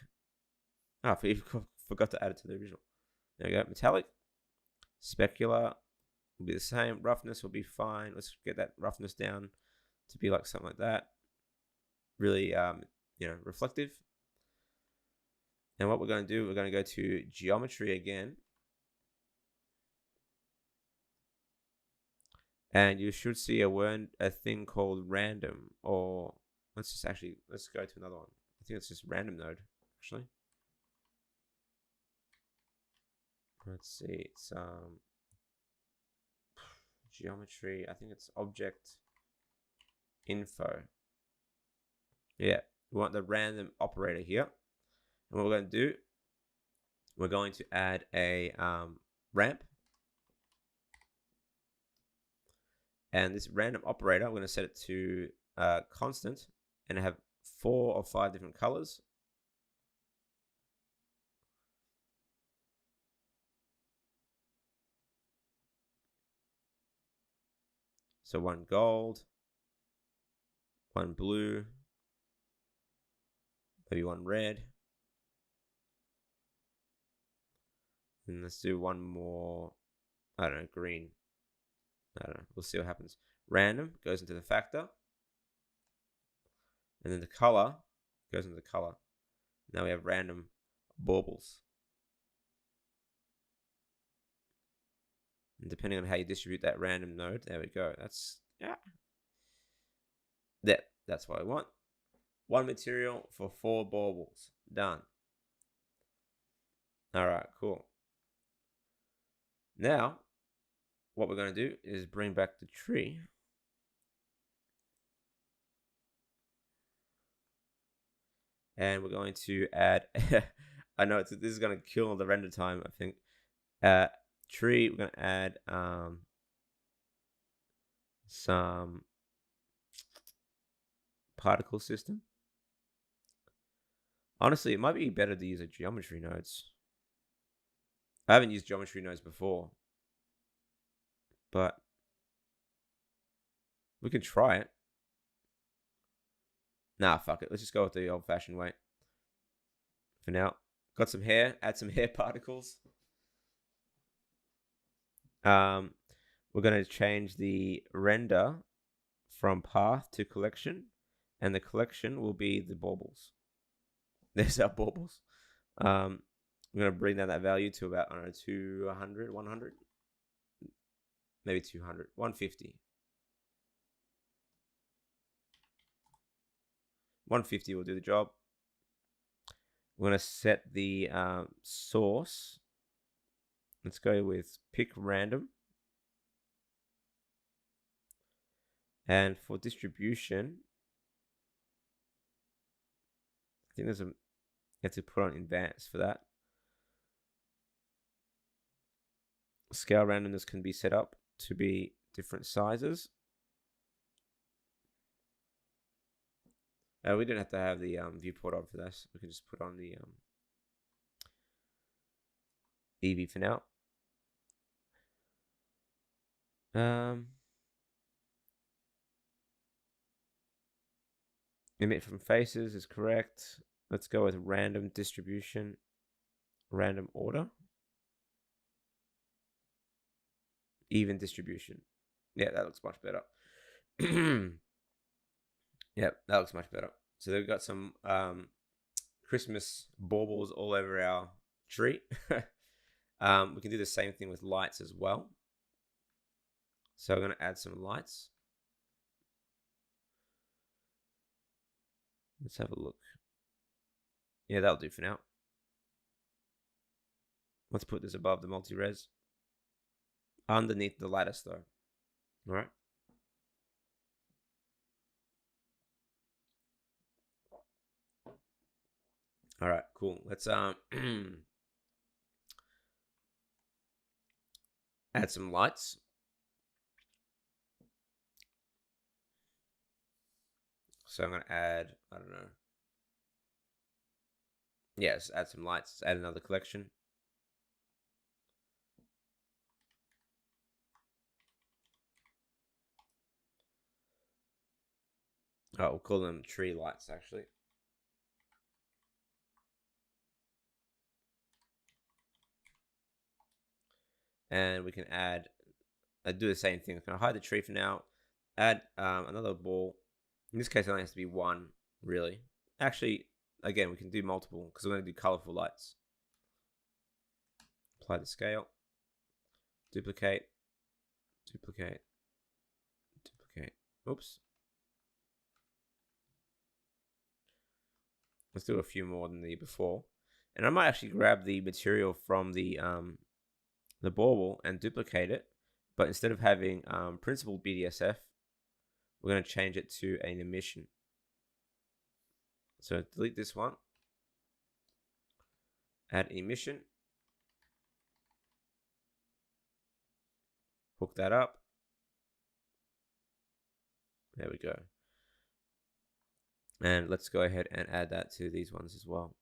Ah, I forgot to add it to the original. There we go. Metallic. Specular will be the same. Roughness will be fine. Let's get that roughness down to be like something like that. Really, reflective. And what we're going to do, we're going to go to geometry again. And you should see a thing called random, or let's go to another one. I think it's just random node, actually. Let's see, it's geometry. I think it's object info. Yeah, we want the random operator here. And what we're going to do, we're going to add a ramp. And this random operator, I'm going to set it to constant and have 4 or 5 different colors. So 1 gold, 1 blue, maybe 1 red. And let's do 1 more, I don't know, green. I don't know, we'll see what happens. Random goes into the factor. And then the color goes into the color. Now we have random baubles. And depending on how you distribute that random node, there we go. That's what I want. 1 material for 4 baubles. Done. All right, cool. Now, what we're going to do is bring back the tree. And we're going to add, I know this is going to kill the render time, I think. Tree, we're going to add some particle system. Honestly, it might be better to use a geometry nodes. I haven't used geometry nodes before, but we can try it. Nah, fuck it. Let's just go with the old-fashioned way for now. Got some hair. Add some hair particles. We're going to change the render from path to collection, and the collection will be the baubles. There's our baubles. I'm going to bring down that value to about, I don't know, 200, 100, maybe 200, 150. 150 will do the job. We're going to set the source. Let's go with pick random. And for distribution, I think you have to put on advanced for that. Scale randomness can be set up to be different sizes. We don't have to have the viewport on for this. We can just put on the EV for now. Emit from faces is correct. Let's go with random distribution, random order, even distribution. Yeah, that looks much better. Yep, that looks much better. So they've got some Christmas baubles all over our tree. We can do the same thing with lights as well. So I'm going to add some lights. Let's have a look. Yeah, that'll do for now. Let's put this above the multi-res. Underneath the lattice though. All right. All right, cool. Let's add some lights. So I'm going to add, I don't know. Yes, add some lights. Let's add another collection. Oh, we'll call them tree lights, actually. and we can add, do the same thing. I'm going to hide the tree for now, add another ball. In this case, it only has to be one, really. Actually, again, we can do multiple because we're going to do colorful lights. Apply the scale, duplicate, duplicate, duplicate. Oops. Let's do a few more than the before. And I might actually grab the material from the bauble and duplicate it. But instead of having principled BDSF, we're going to change it to an emission. So delete this one. Add emission. Hook that up. There we go. And let's go ahead and add that to these ones as well.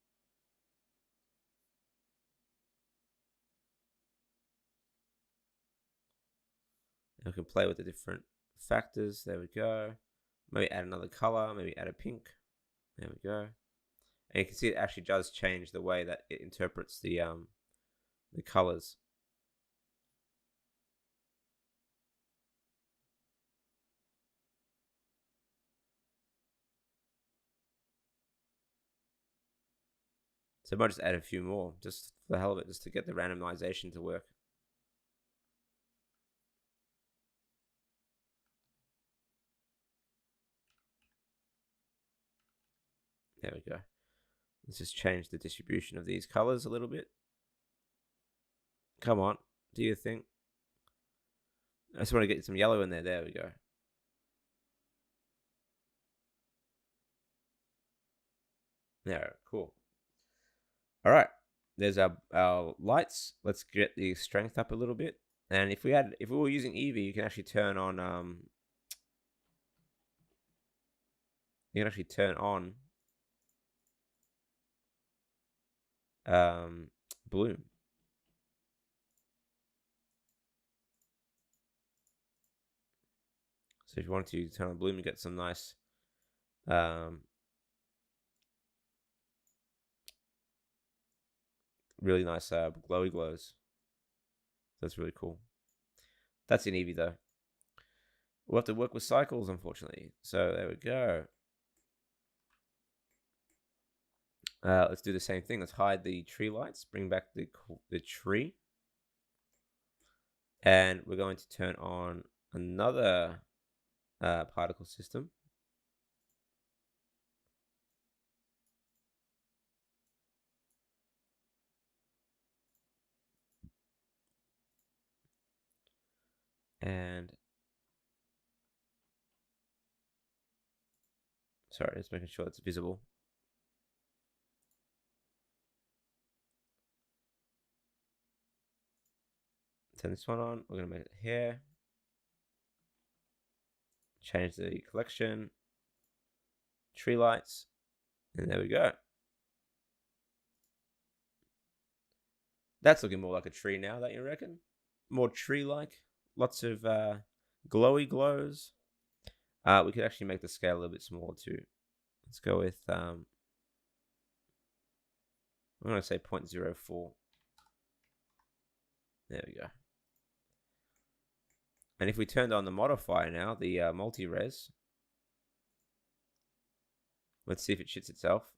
And we can play with the different factors. There we go. Maybe add another color. Maybe add a pink. There we go. And you can see it actually does change the way that it interprets the colors. So I might just add a few more, just for the hell of it, just to get the randomization to work. There we go. Let's just change the distribution of these colors a little bit. Come on, do your thing. I just want to get some yellow in there. There we go. There, cool. All right, there's our lights. Let's get the strength up a little bit. And if we were using Eevee, you can actually turn on bloom. So if you wanted to turn on bloom, you get some nice really nice glowy glows. That's really cool. That's in Eevee though. We'll have to work with cycles, unfortunately. So there we go. Let's do the same thing. Let's hide the tree lights. Bring back the tree. And we're going to turn on another particle system. And sorry, just making sure it's visible. Turn this one on. We're going to make it here. Change the collection. Tree lights. And there we go. That's looking more like a tree now, don't you reckon? More tree-like. Lots of glowy glows. We could actually make the scale a little bit smaller too. Let's go with, I'm going to say 0.04. There we go. And if we turned on the modifier now, the multi-res, let's see if it shits itself.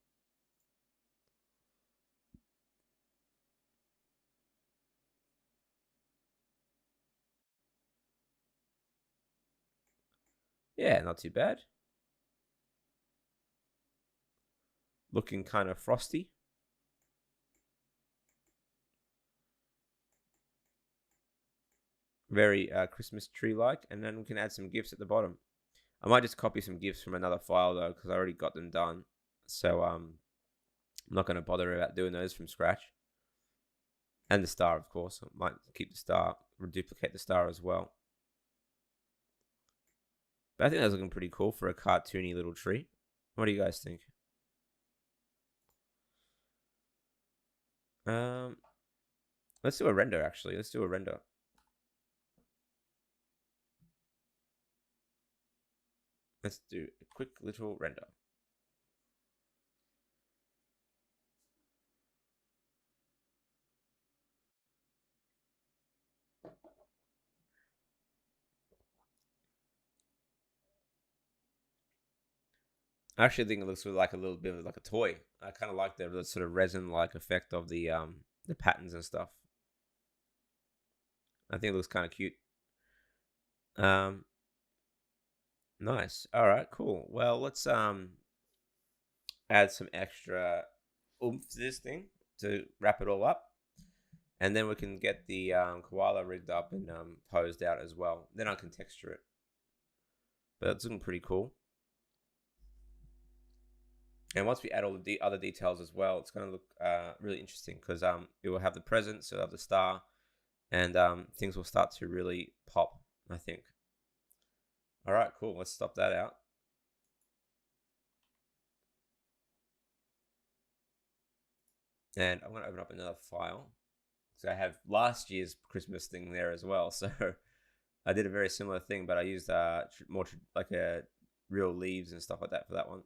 Yeah, not too bad. Looking kind of frosty. Very Christmas tree-like. And then we can add some GIFs at the bottom. I might just copy some GIFs from another file though, because I already got them done. So I'm not going to bother about doing those from scratch. And the star, of course. I might keep the star, duplicate the star as well. But I think that's looking pretty cool for a cartoony little tree. What do you guys think? Let's do a render, actually. Let's do a render. Let's do a quick little render. I actually think it looks like a little bit of like a toy. I kind of like the sort of resin-like effect of the patterns and stuff. I think it looks kind of cute. Nice. All right, cool. Well, let's add some extra oomph to this thing to wrap it all up, and then we can get the koala rigged up and posed out as well. Then I can texture it. But it's looking pretty cool. And once we add all the other details as well, it's going to look really interesting because it will have the presence, it'll have the star, and things will start to really pop, I think. All right, cool. Let's stop that out. And I'm going to open up another file. So I have last year's Christmas thing there as well. So I did a very similar thing, but I used more like real leaves and stuff like that for that one.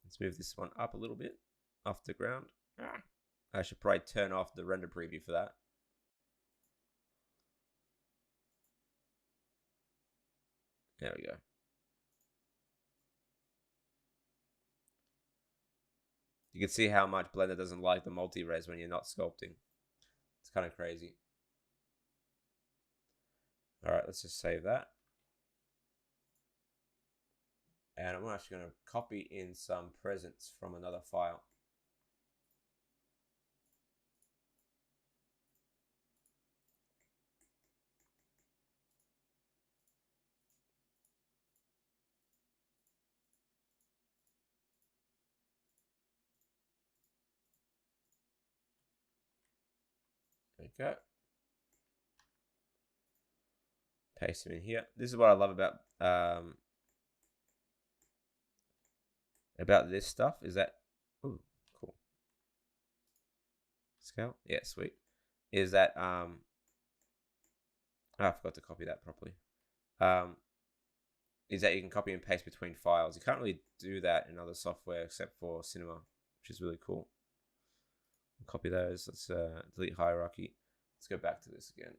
Let's move this one up a little bit off the ground. I should probably turn off the render preview for that. There we go. You can see how much Blender doesn't like the multi-res when you're not sculpting. It's kind of crazy. All right, let's just save that. And I'm actually going to copy in some presents from another file. There we go. Paste them in here. This is what I love about this stuff is that, ooh, cool. Scale, yeah, sweet. Is that oh, I forgot to copy that properly. Is that you can copy and paste between files. You can't really do that in other software except for Cinema, which is really cool. Copy those. Let's delete hierarchy. Let's go back to this again.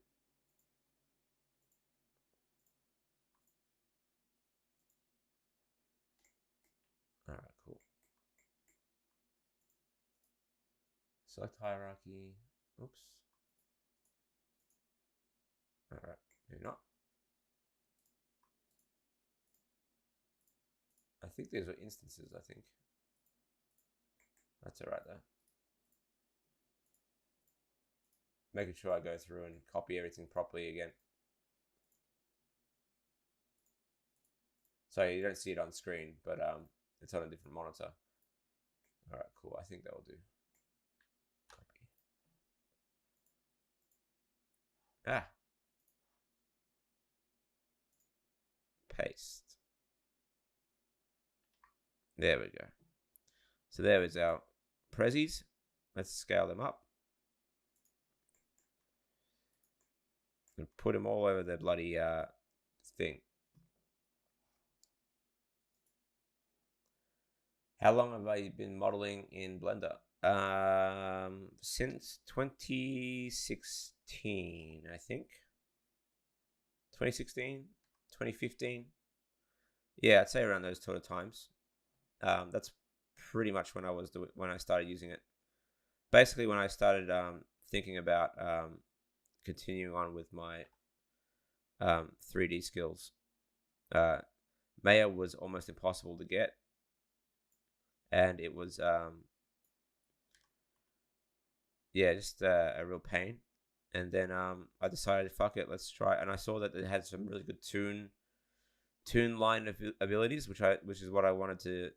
All right, cool. Select hierarchy. Oops. All right, maybe not. I think these are instances, I think. That's all right though. Making sure I go through and copy everything properly again. So you don't see it on screen, but it's on a different monitor. All right, cool. I think that will do. Copy. Paste. There we go. So there is our prezzies. Let's scale them up. And put them all over the bloody thing. How long have I been modeling in Blender? Since 2016, I think. 2016, 2015. Yeah, I'd say around those sort of times. That's pretty much when I started using it. Basically, when I started thinking about continuing on with my 3D skills. Maya was almost impossible to get, and it was just a real pain. And then I decided, fuck it, let's try. And I saw that it had some really good toon line abilities, which is what I wanted to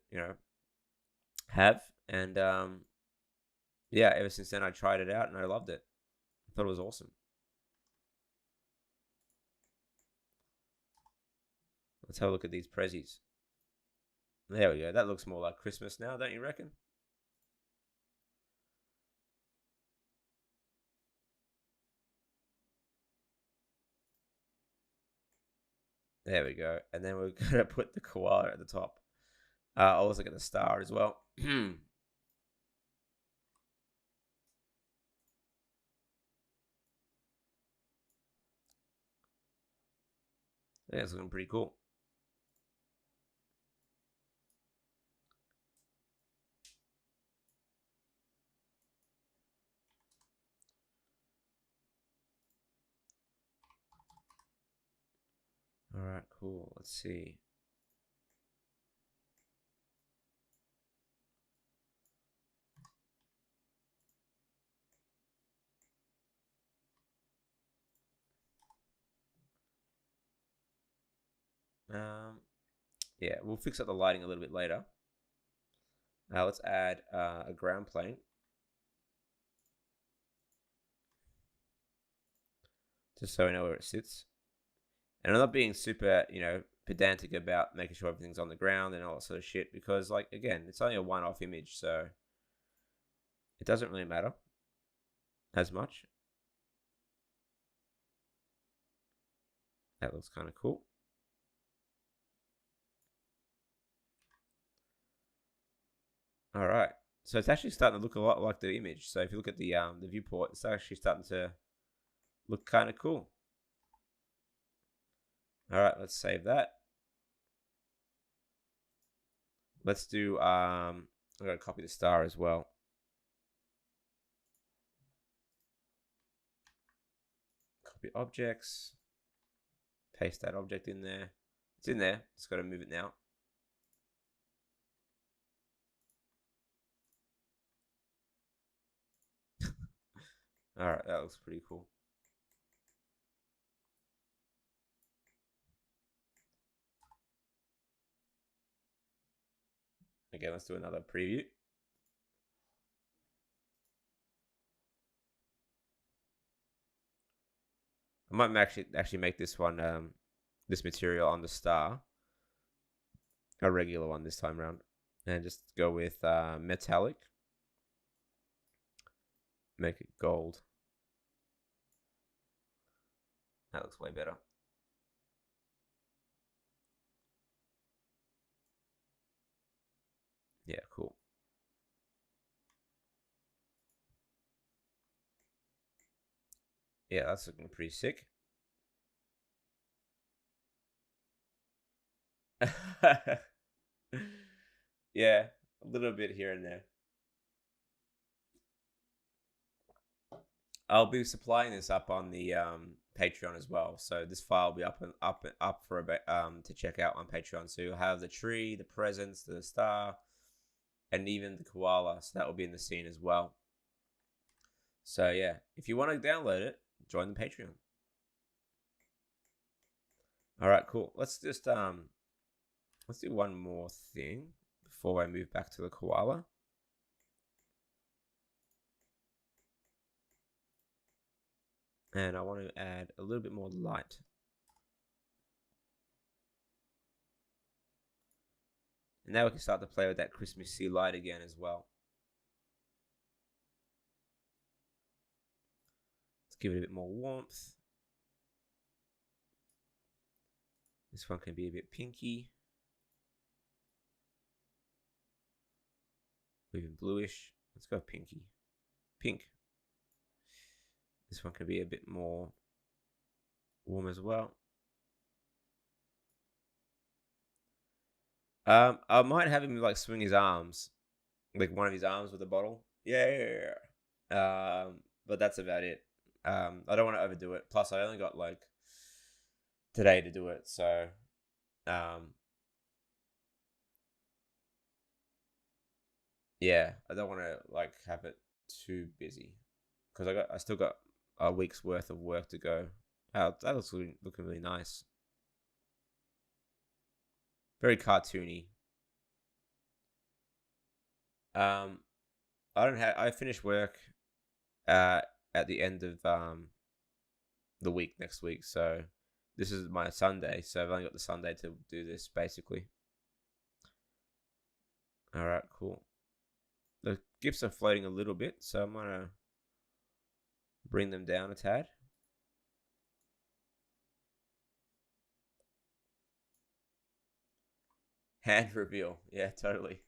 have. And ever since then I tried it out and I loved it. I thought it was awesome. Let's have a look at these prezzies. There we go. That looks more like Christmas now, don't you reckon? There we go. And then we're going to put the koala at the top. I'll also get the star as well. Yeah, it's looking pretty cool. right, cool. Let's see. Yeah, we'll fix up the lighting a little bit later. Now let's add a ground plane. Just so we know where it sits. And I'm not being super, pedantic about making sure everything's on the ground and all that sort of shit, because, like, again, it's only a one-off image, so it doesn't really matter as much. That looks kind of cool. All right, so it's actually starting to look a lot like the image. So if you look at the viewport, it's actually starting to look kind of cool. All right, let's save that. Let's do I'm gonna copy the star as well. Copy objects, paste that object in there. It's in there. Just got to move it now. All right, that looks pretty cool. Again, let's do another preview. I might actually make this one, this material on the star, a regular one this time around, and just go with metallic. Make it gold. That looks way better. Yeah, cool. Yeah, that's looking pretty sick. Yeah, a little bit here and there. I'll be supplying this up on the Patreon as well, so this file will be up for a bit to check out on Patreon. So you'll have the tree, the presents, the star, and even the koala. So that will be in the scene as well. So yeah, if you want to download it, join the Patreon. All right, cool. Let's just let's do one more thing before I move back to the koala. And I want to add a little bit more light. And now we can start to play with that Christmassy light again as well. Let's give it a bit more warmth. This one can be a bit pinky. Even bluish. Let's go pinky. Pink. This one can be a bit more warm as well. I might have him like swing his arms, like one of his arms with a bottle. Yeah. But that's about it. I don't want to overdo it. Plus, I only got like today to do it, so yeah, I don't want to like have it too busy because I still got a week's worth of work to go. That looks looking really nice. Very cartoony. I finish work at the end of the week next week, so this is my Sunday, so I've only got the Sunday to do this basically. All right, cool. The GIFs are floating a little bit, so I'm gonna bring them down a tad. Hand reveal, yeah, totally.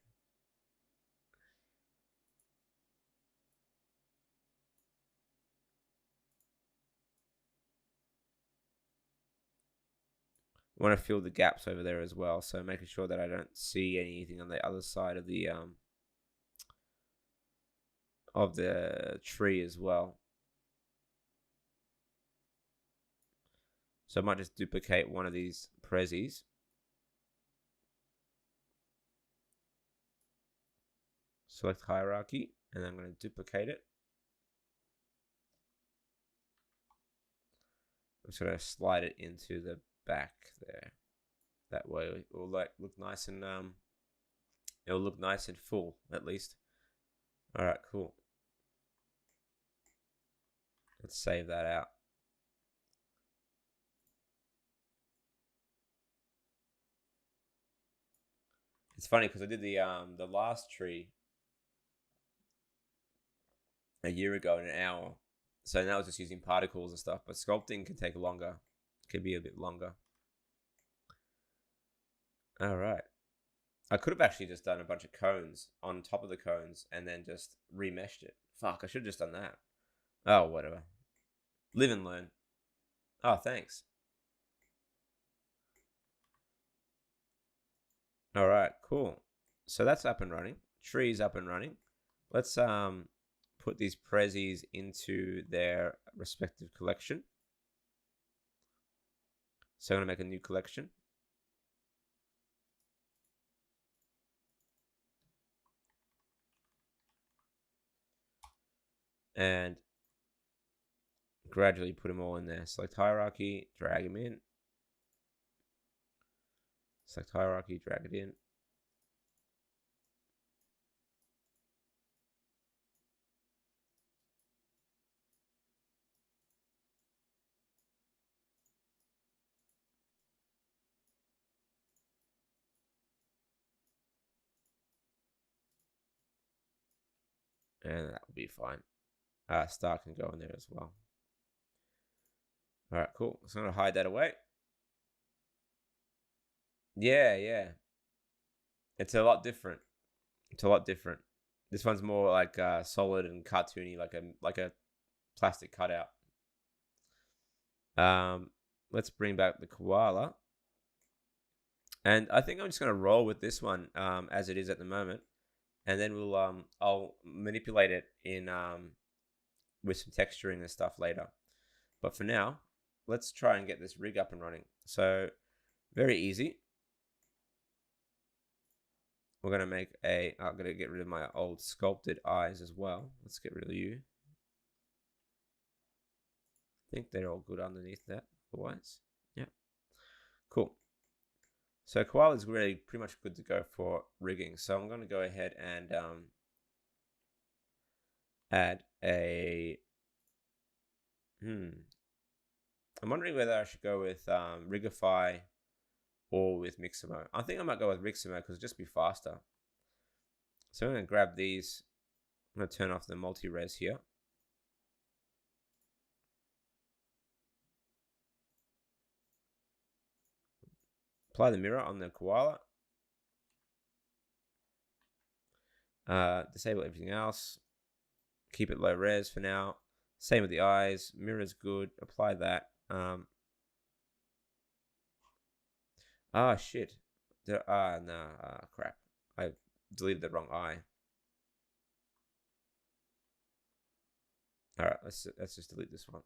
I want to fill the gaps over there as well, so making sure that I don't see anything on the other side of the tree as well. So I might just duplicate one of these prezzies. Select hierarchy, and I'm going to duplicate it. I'm just going to slide it into the back there. That way it will look nice and it'll look nice and full at least. All right, cool. Let's save that out. It's funny because I did the last tree a year ago in an hour. So now it's just using particles and stuff, but sculpting can take longer. It could be a bit longer. All right. I could have actually just done a bunch of cones on top of the cones and then just remeshed it. Fuck, I should have just done that. Oh, whatever. Live and learn. Oh, thanks. All right, cool. So that's up and running. Tree's up and running. Let's put these prezzies into their respective collection. So I'm going to make a new collection. And gradually put them all in there. Select hierarchy, drag them in. Select hierarchy, drag it in. And that will be fine. Star can go in there as well. All right, cool. So I'm going to hide that away. Yeah. It's a lot different. This one's more like solid and cartoony, like a plastic cutout. Let's bring back the koala. And I think I'm just going to roll with this one as it is at the moment. And then I'll manipulate it in with some texturing and stuff later. But for now, let's try and get this rig up and running. So very easy. We're going to make I'm going to get rid of my old sculpted eyes as well. Let's get rid of you. I think they're all good underneath that otherwise. Yeah. Cool. So koala is really pretty much good to go for rigging. So I'm going to go ahead and add a... I'm wondering whether I should go with Rigify or with Mixamo. I think I might go with Mixamo because it'll just be faster. So I'm going to grab these. I'm going to turn off the multi-res here. Apply the mirror on the koala. Disable everything else. Keep it low res for now. Same with the eyes. Mirror's good. Apply that. Shit. Crap. I deleted the wrong eye. All right, let's just delete this one.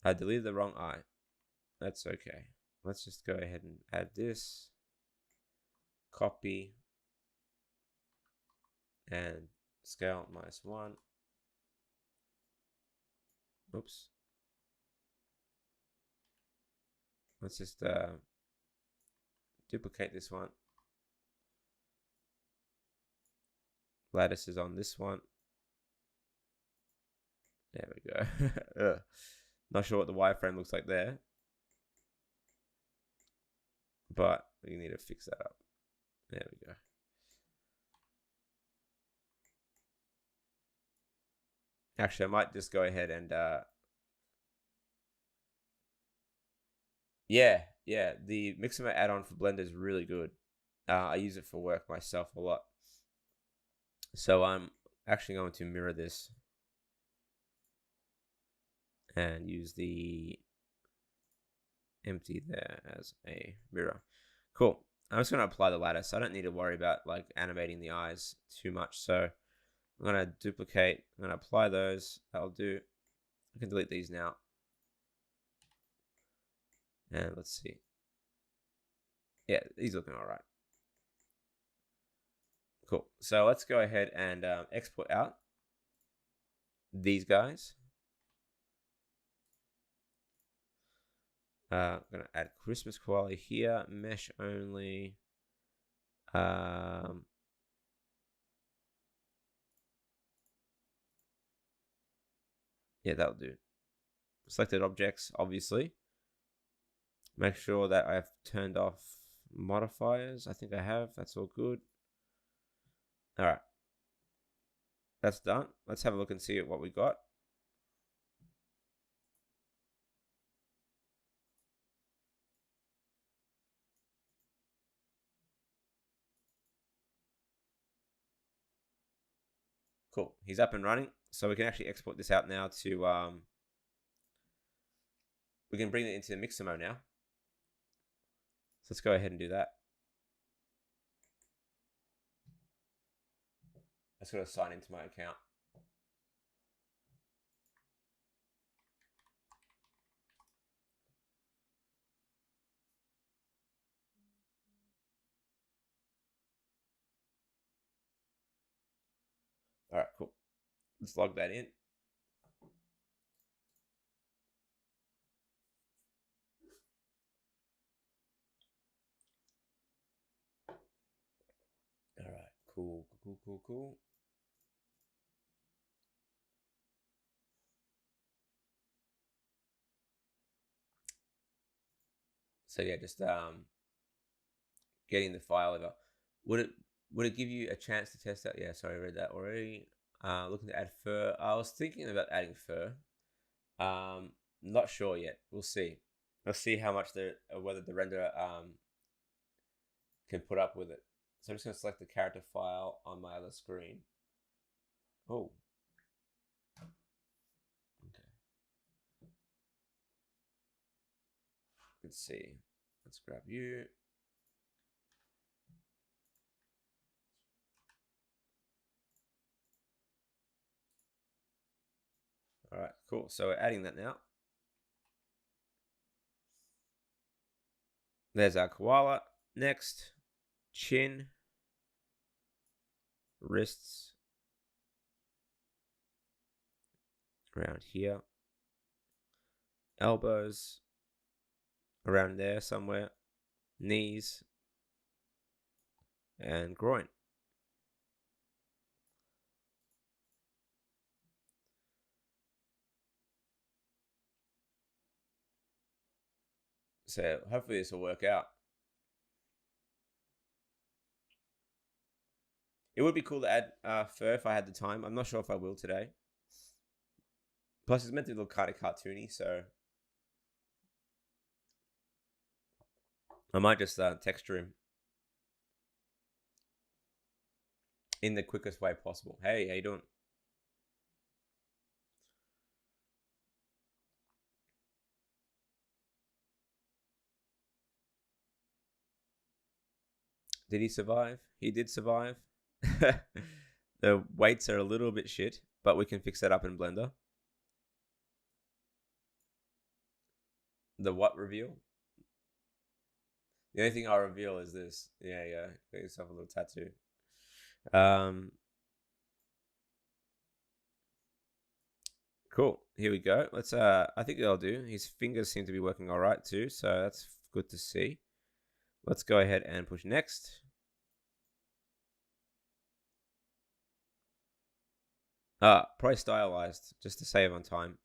I deleted the wrong eye. That's okay. Let's just go ahead and add this. Copy. And scale -1. Oops. Let's just duplicate this one. Lattice is on this one. There we go. Not sure what the wireframe looks like there, but we need to fix that up. There we go. Actually, I might just go ahead and yeah, the Mixamo add-on for Blender is really good. I use it for work myself a lot. So I'm actually going to mirror this and use the empty there as a mirror. Cool. I'm just going to apply the lattice. I don't need to worry about like animating the eyes too much. So I'm going to duplicate. I'm going to apply those. That'll do. I can delete these now. And let's see. Yeah, he's looking all right. Cool. So let's go ahead and export out these guys. I'm gonna add Christmas koala here, mesh only. Yeah, that'll do. Selected objects, obviously. Make sure that I've turned off modifiers. I think I have. That's all good. All right. That's done. Let's have a look and see what we got. Cool. He's up and running. So we can actually export this out now to, we can bring it into mixer mode now. So let's go ahead and do that. I just got to sign into my account. All right, cool. Let's log that in. All right, cool. So yeah, just getting the file over. Would it give you a chance to test out? Yeah, sorry, I read that already. Looking to add fur. I was thinking about adding fur. Not sure yet. We'll see. Let's see how much whether the renderer can put up with it. So I'm just gonna select the character file on my other screen. Oh. Okay. Let's see. Let's grab you. All right, cool. So we're adding that now. There's our koala. Next, chin, wrists, around here, elbows, around there somewhere, knees, and groin. So hopefully this will work out. It would be cool to add fur if I had the time. I'm not sure if I will today. Plus, it's meant to look kind of cartoony, so I might just texture him in the quickest way possible. Hey, how you doing? Did he survive? He did survive. The weights are a little bit shit, but we can fix that up in Blender. The what reveal? The only thing I'll reveal is this. Yeah, got yourself a little tattoo. Cool. Here we go. Let's I think that'll do. His fingers seem to be working all right too, so that's good to see. Let's go ahead and push next. Probably stylized just to save on time.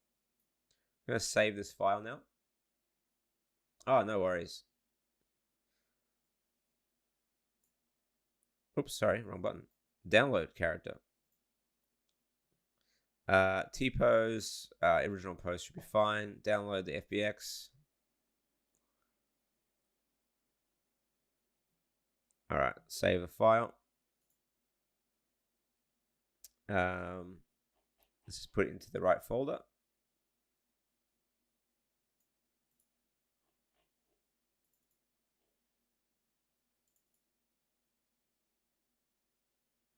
I'm gonna save this file now. Oh, no worries. Oops, sorry, wrong button. Download character. T-pose, original pose should be fine. Download the FBX. All right, save the file. Let's just put it into the right folder.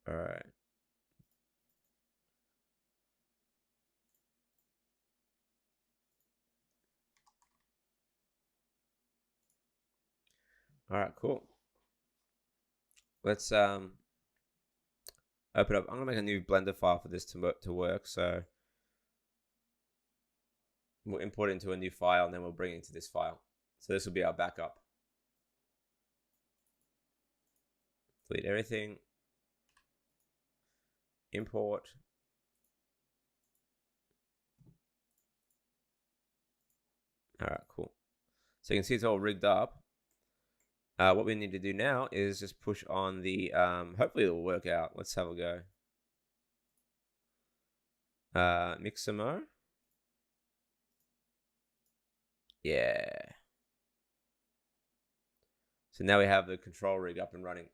All right. All right, cool. Let's open up. I'm gonna make a new Blender file for this to work. So we'll import it into a new file, and then we'll bring it into this file. So this will be our backup. Delete everything. Import. All right, cool. So you can see it's all rigged up. What we need to do now is just push on the, hopefully it'll work out. Let's have a go. Mixamo. Yeah. So now we have the control rig up and running.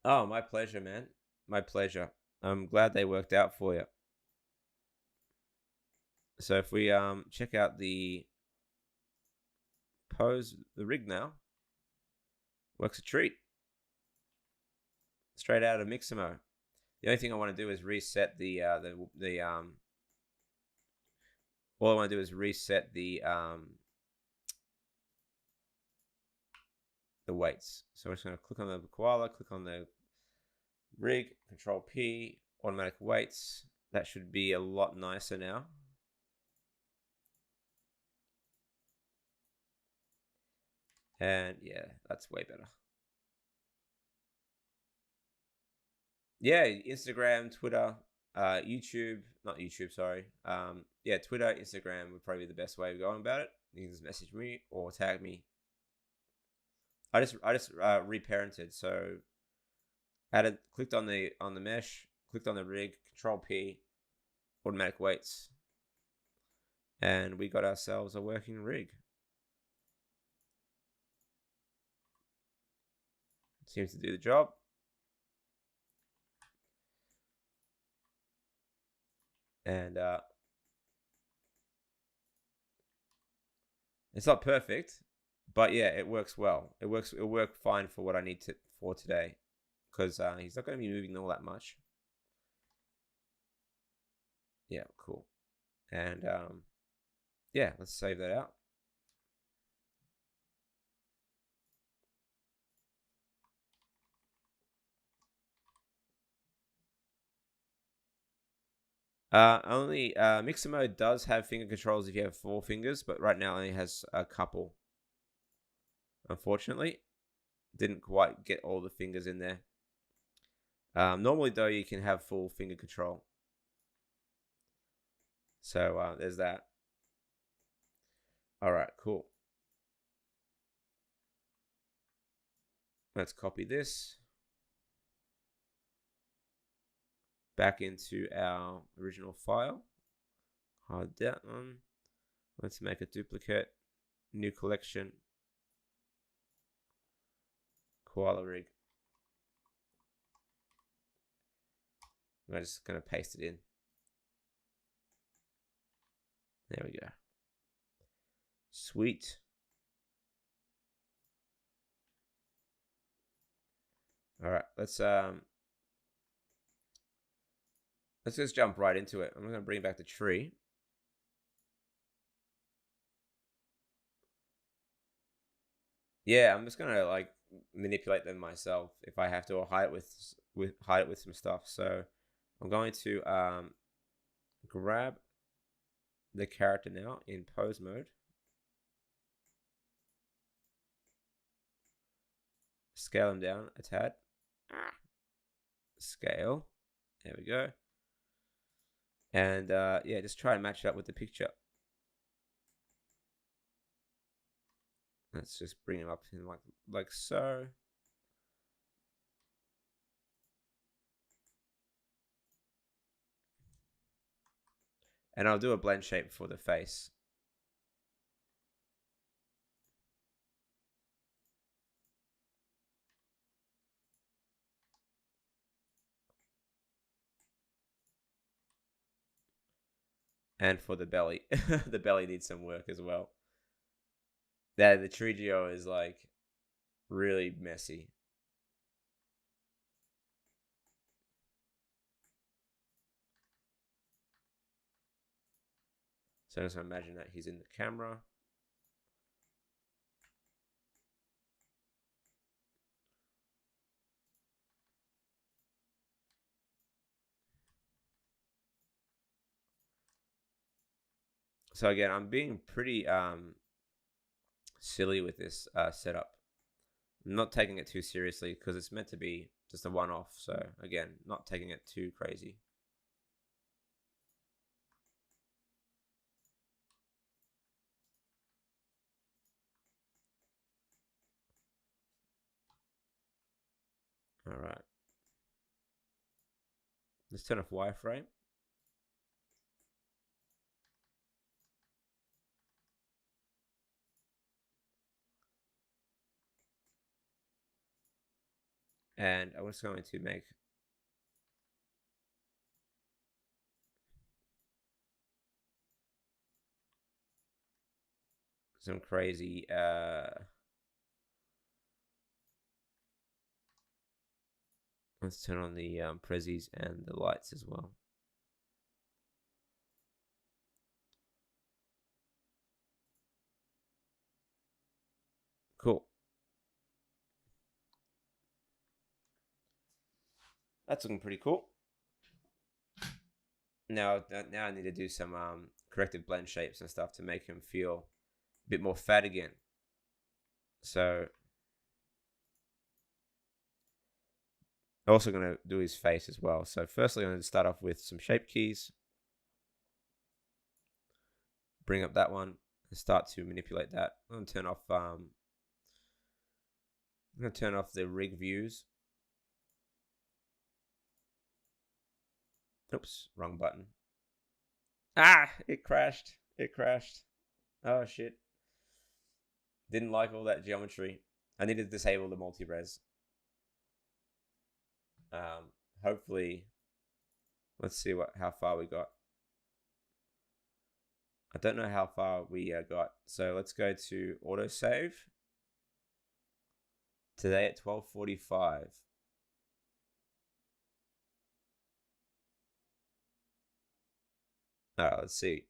Oh, my pleasure, man. My pleasure. I'm glad they worked out for you. So if we check out the rig now, works a treat. Straight out of Mixamo. The only thing I want to do is reset the all I want to do is reset the weights. So I'm just going to click on the koala, click on the rig, Control P, automatic weights. That should be a lot nicer now. And yeah, that's way better. Yeah, Instagram, Twitter, YouTube, not YouTube, sorry. Yeah, Twitter, Instagram would probably be the best way of going about it. You can just message me or tag me. I just reparented, so clicked on the mesh, clicked on the rig, Control P, automatic weights, and we got ourselves a working rig. Seems to do the job. And it's not perfect, but yeah, it works well. It'll work fine for what I need for today, because he's not going to be moving all that much. Yeah, cool. And yeah, let's save that out. Only Mixer mode does have finger controls if you have 4 fingers, but right now it only has a couple. Unfortunately, didn't quite get all the fingers in there. Normally though, you can have full finger control. So there's that. All right, cool. Let's copy this back into our original file. Hide that one. Let's make a duplicate. New collection. Koala rig. I'm just going to paste it in. There we go. Sweet. All right, let's just jump right into it. I'm going to bring back the tree. Yeah, I'm just going to like manipulate them myself if I have to, or hide it with some stuff. So I'm going to grab the character now in pose mode. Scale them down a tad. Scale. There we go. And yeah, just try and match it up with the picture. Let's just bring him up in like so. And I'll do a blend shape for the face. And for the belly. The belly needs some work as well. The tree geo is like really messy. So just imagine that he's in the camera. So again, I'm being pretty silly with this setup. I'm not taking it too seriously because it's meant to be just a one-off. So again, not taking it too crazy. All right. Let's turn off wireframe. And I was going to make some crazy let's turn on the prezzies and the lights as well. Cool. That's looking pretty cool. Now I need to do some corrective blend shapes and stuff to make him feel a bit more fat again. So I'm also going to do his face as well. So firstly, I'm going to start off with some shape keys. Bring up that one and start to manipulate that. I'm going to turn off the rig views. Oops, wrong button. Ah, it crashed. It crashed. Oh shit. Didn't like all that geometry. I need to disable the multi-res. Hopefully, let's see how far we got. I don't know how far we got. So let's go to autosave. Today at 12:45. All right, let's see.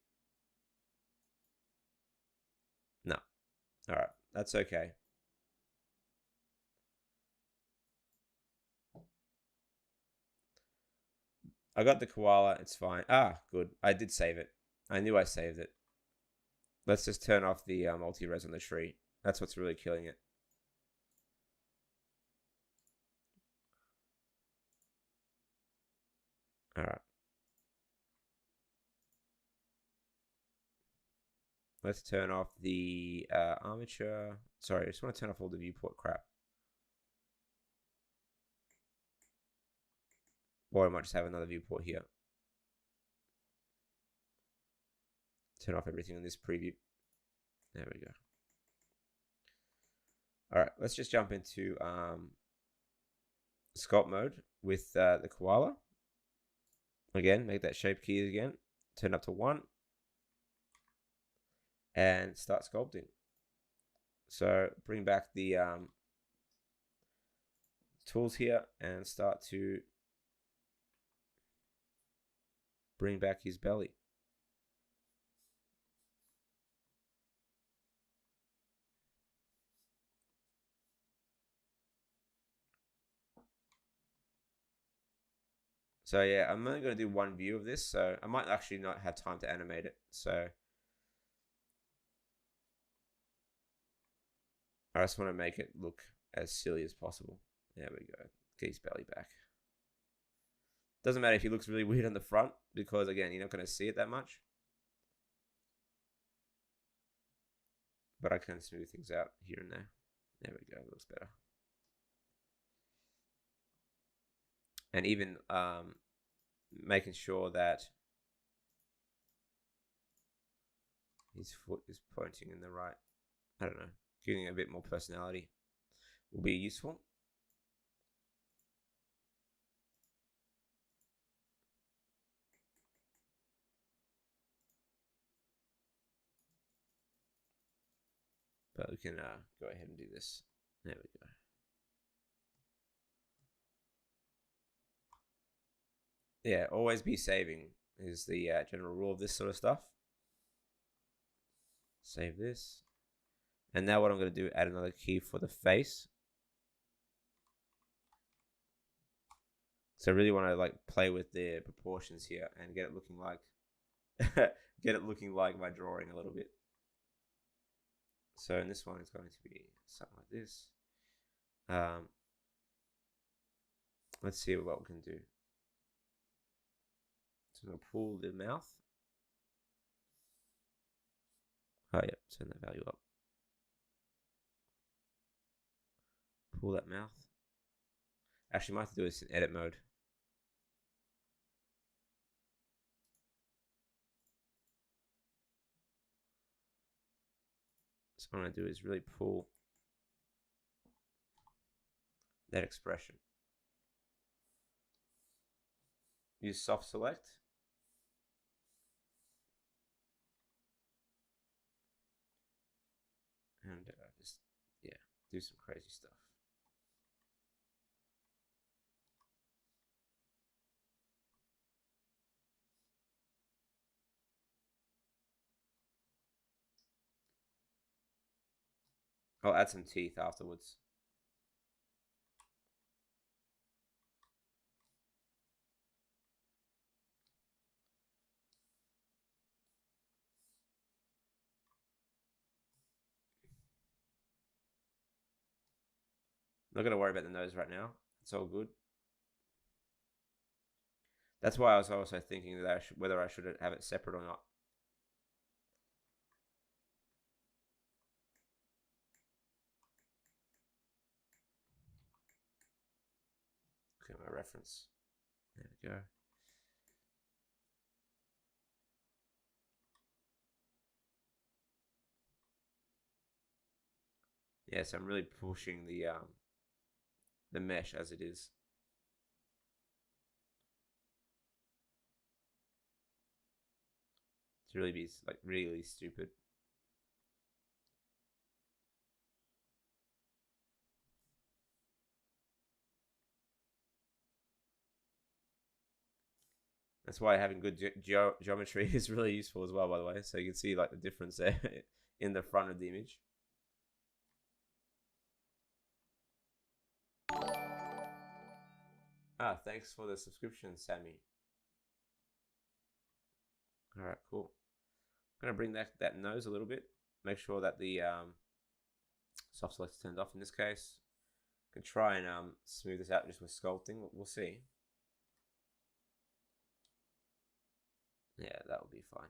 No. All right, that's okay. I got the koala. It's fine. Ah, good. I did save it. I knew I saved it. Let's just turn off the multi-res on the tree. That's what's really killing it. All right. Let's turn off the armature. Sorry, I just want to turn off all the viewport crap. Or I might just have another viewport here. Turn off everything on this preview. There we go. All right, let's just jump into sculpt mode with the koala. Again, make that shape key again. Turn up to 1. And start sculpting. So bring back the tools here and start to bring back his belly. So yeah, I'm only going to do one view of this, so I might actually not have time to animate it. So I just want to make it look as silly as possible. There we go. Get his belly back. Doesn't matter if he looks really weird on the front, because again, you're not going to see it that much. But I can smooth things out here and there. There we go. It looks better. And even making sure that his foot is pointing in the right, I don't know, giving a bit more personality will be useful. But we can go ahead and do this. There we go. Yeah, always be saving is the general rule of this sort of stuff. Save this. And now what I'm going to do, add another key for the face. So I really want to like play with the proportions here and get it looking like get it looking like my drawing a little bit. So in this one, it's going to be something like this. Let's see what we can do. So I'm going to pull the mouth. Oh, yeah, turn that value up. Pull that mouth. Actually, might have to do this in edit mode. So what I'm going to do is really pull that expression. Use soft select. And just, yeah, do some crazy stuff. I'll add some teeth afterwards. Not going to worry about the nose right now. It's all good. That's why I was also thinking that whether I should have it separate or not. Okay, my reference. There we go. Yeah, so I'm really pushing the mesh as it is. To really be like really stupid. That's why having good geometry is really useful as well, by the way. So you can see like the difference there in the front of the image. Ah, thanks for the subscription, Sammy. All right, cool. I'm gonna bring that nose a little bit. Make sure that the soft select's turned off in this case. I can try and smooth this out just with sculpting. We'll see. Yeah, that will be fine.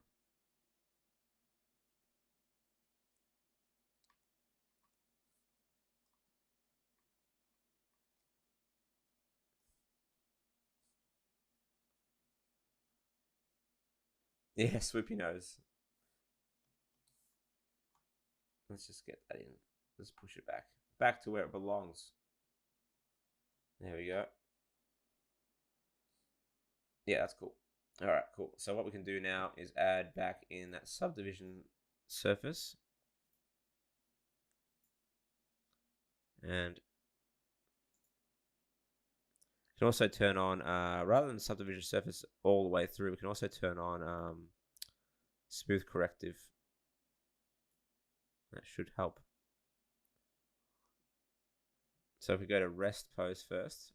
Yeah, swoopy nose. Let's just get that in. Let's push it back to where it belongs. There we go. Yeah, that's cool. All right, cool. So what we can do now is add back in that subdivision surface. And we can also turn on, rather than subdivision surface all the way through, we can also turn on smooth corrective. That should help. So if we go to rest pose first,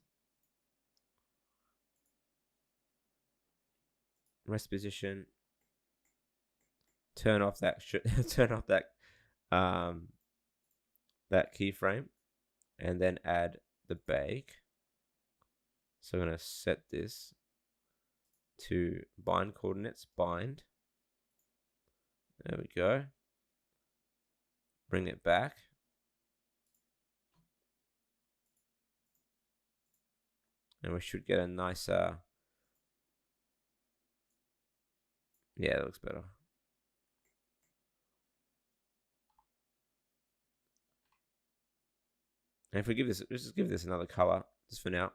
rest position, turn off that that keyframe, and then add the bake. So I'm going to set this to bind coordinates, bind. There we go. Bring it back. And we should get a nice, yeah, that looks better. And if we give this, let's just give this another color, just for now.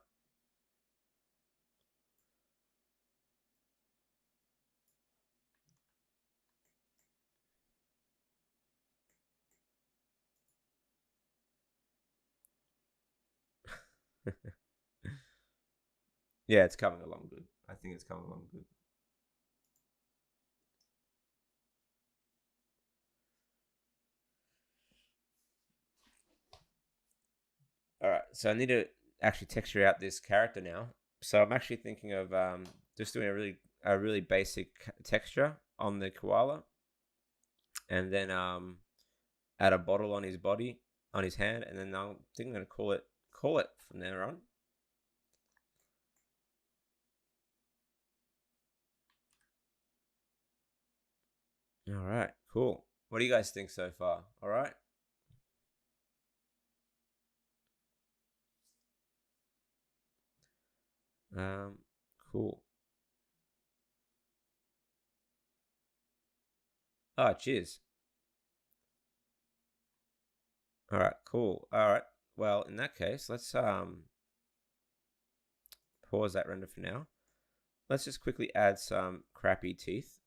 Yeah, it's coming along good. I think it's coming along good. All right, so I need to actually texture out this character now. So I'm actually thinking of just doing a really a really basic texture on the koala, and then add a bottle on his body, on his hand, and then I think I'm gonna call it from there on. All right, cool. What do you guys think so far? All right. Cool. Oh, cheers. All right, cool. All right. Well, in that case, let's pause that render for now. Let's just quickly add some crappy teeth.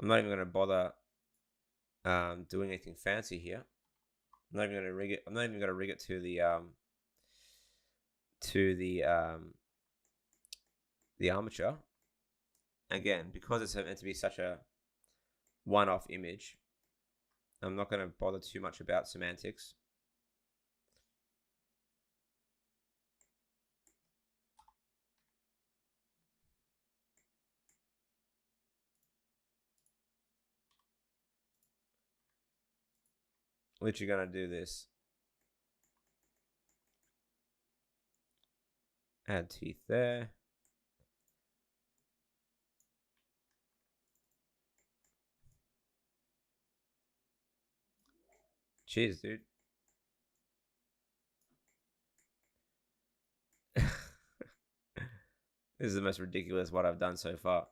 I'm not even going to bother doing anything fancy here. I'm not even going to rig it. I'm not even going to rig it to the armature. Again, because it's meant to be such a one-off image, I'm not going to bother too much about semantics. Literally going to do this. Add teeth there. Cheers, dude. This is the most ridiculous what I've done so far.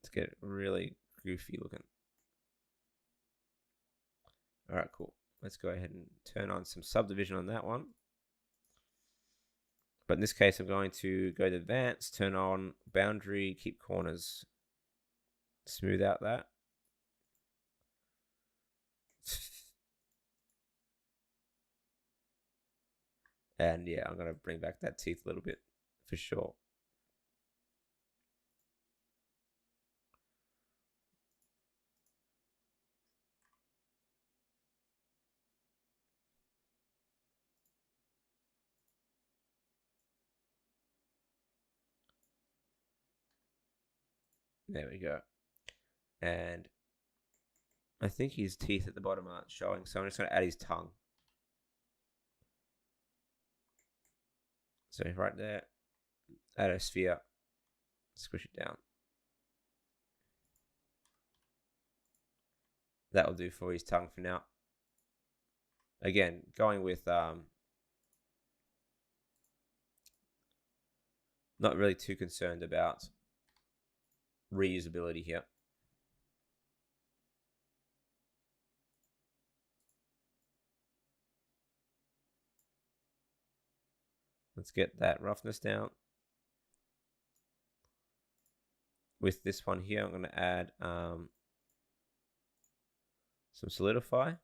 Let's get it really goofy looking. All right, cool. Let's go ahead and turn on some subdivision on that one. But in this case, I'm going to go to advanced, turn on boundary, keep corners, smooth out that. And yeah, I'm going to bring back that teeth a little bit for sure. There we go. And I think his teeth at the bottom aren't showing, so I'm just going to add his tongue. So right there, add a sphere, squish it down. That'll do for his tongue for now. Again, going with not really too concerned about reusability here. Let's get that roughness down. With this one here, I'm going to add some solidify.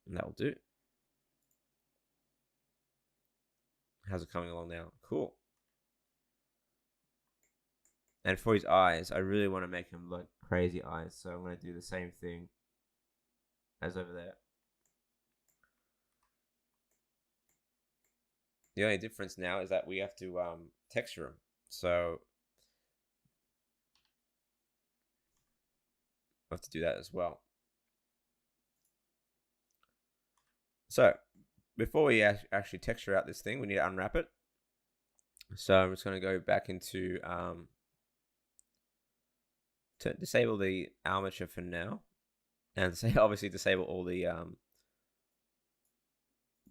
And that will do. How's it coming along now? Cool. And for his eyes, I really want to make him look crazy eyes. So I'm going to do the same thing as over there. The only difference now is that we have to texture them. So I have to do that as well. So before we actually texture out this thing, we need to unwrap it. So I'm just going to go back into to disable the armature for now, and say obviously disable all the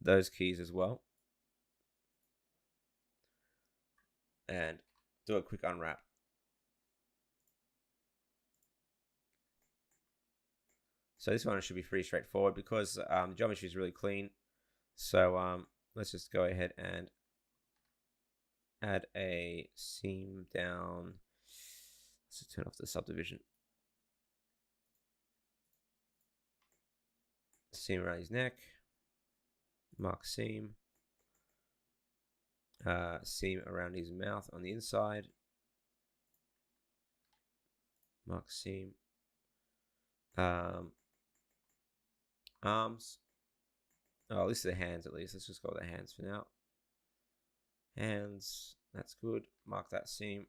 those keys as well, and do a quick unwrap. So this one should be pretty straightforward because the geometry is really clean. So let's just go ahead and add a seam down. Let's turn off the subdivision. Seam around his neck. Mark seam. Seam around his mouth on the inside. Mark seam. Arms. Oh, this is the hands at least. Let's just go with the hands for now. Hands. That's good. Mark that seam.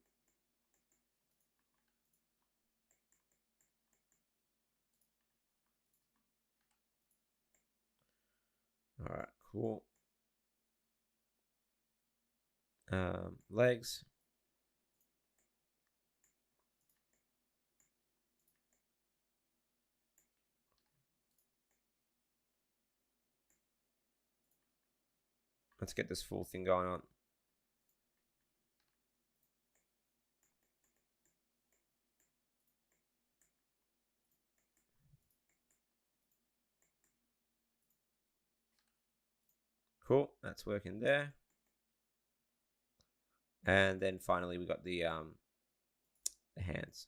All right, cool. Legs. Let's get this full thing going on. Cool, that's working there. And then finally we got the hands.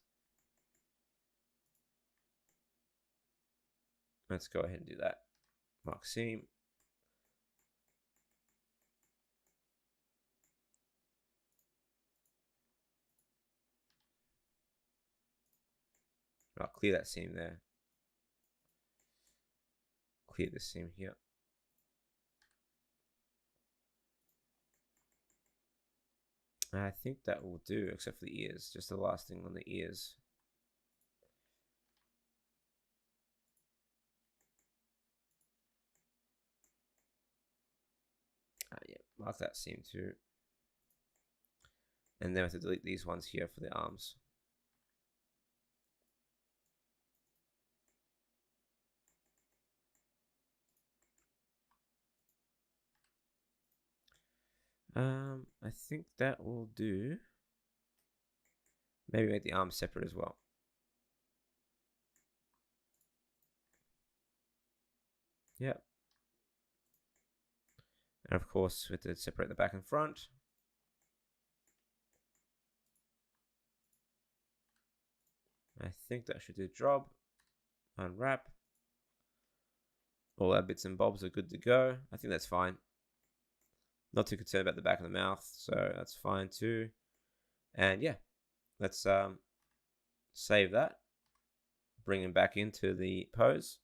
Let's go ahead and do that. Mark seam. I'll clear that seam there. Clear this seam here. I think that will do, except for the ears. Just the last thing on the ears. Yeah, mark that seam too. And then I have to delete these ones here for the arms. I think that will do. Maybe make the arms separate as well. Yep. And of course, we have to separate the back and front. I think that should do the job. Unwrap. All our bits and bobs are good to go. I think that's fine. Not too concerned about the back of the mouth, so that's fine too. And yeah, let's save that. Bring him back into the pose.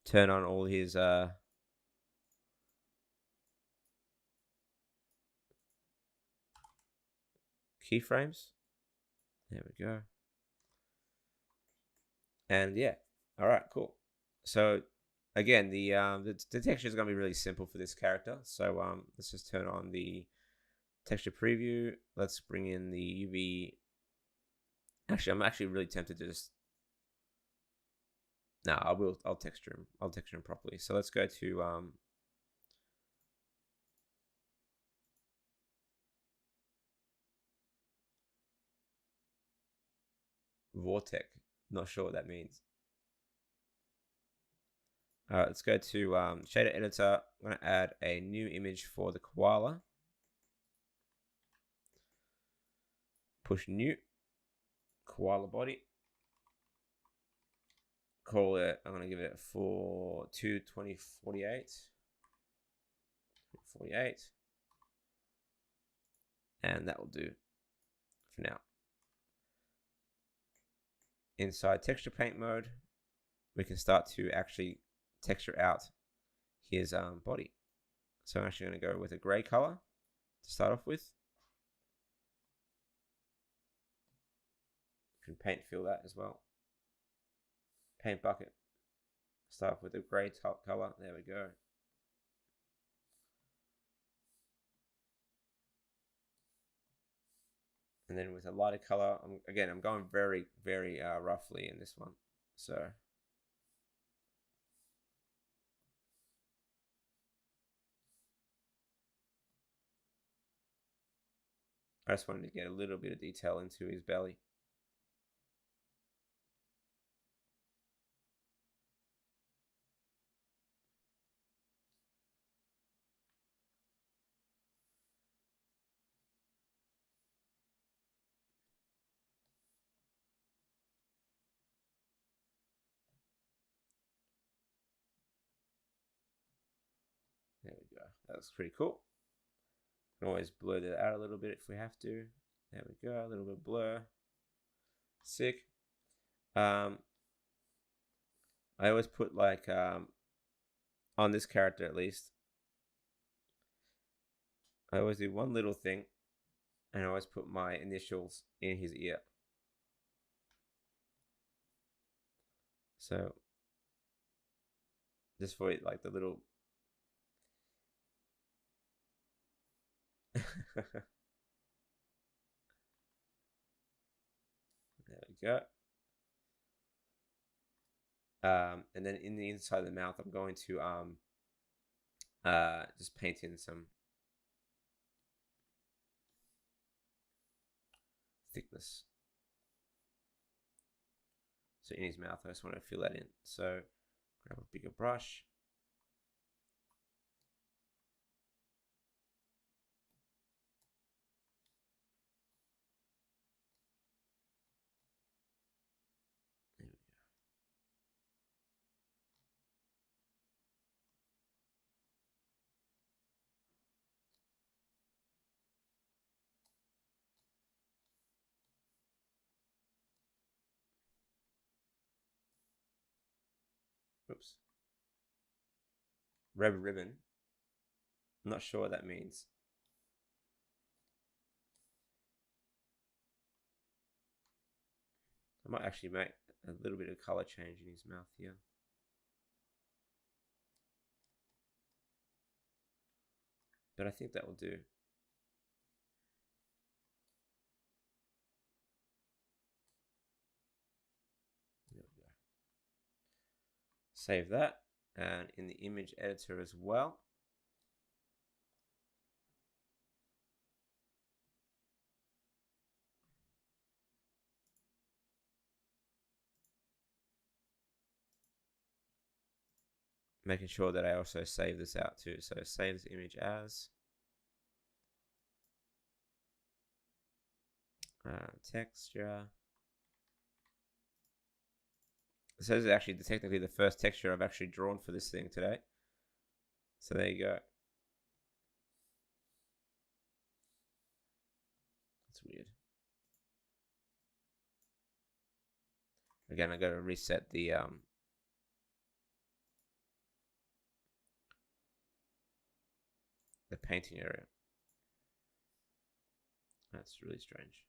Turn on all his keyframes. There we go. And yeah, all right, cool. So again, the texture is going to be really simple for this character. So let's just turn on the texture preview. Let's bring in the UV. Actually, I'm actually really tempted to just. No, I'll texture him. I'll texture him properly. So let's go to Vortex. Not sure what that means. All right, let's go to shader editor. I'm going to add a new image for the koala. Push new koala body. Call it. I'm going to give it 22048. 48. And that will do for now. Inside texture paint mode, we can start to actually texture out his body. So I'm actually going to go with a gray color to start off with. You can paint fill that as well. Paint bucket. Start off with a gray color. There we go. And then with a lighter color, I'm going very, very roughly in this one. So I just wanted to get a little bit of detail into his belly. That's pretty cool. Can always blur that out a little bit if we have to. There we go, a little bit of blur. Sick. I always put like on this character at least, I always do one little thing, and I always put my initials in his ear. So just for like the little there we go. And then in the inside of the mouth, I'm going to just paint in some thickness. So in his mouth, I just want to fill that in. So grab a bigger brush. There we go. Oops. Red ribbon. I'm not sure what that means. I might actually make a little bit of color change in his mouth here. But I think that will do. There we go. Save that, and in the image editor as well. Making sure that I also save this out too. So save this image as texture. So this is actually technically the first texture I've actually drawn for this thing today. So there you go. That's weird. Again, I got to reset the painting area. That's really strange.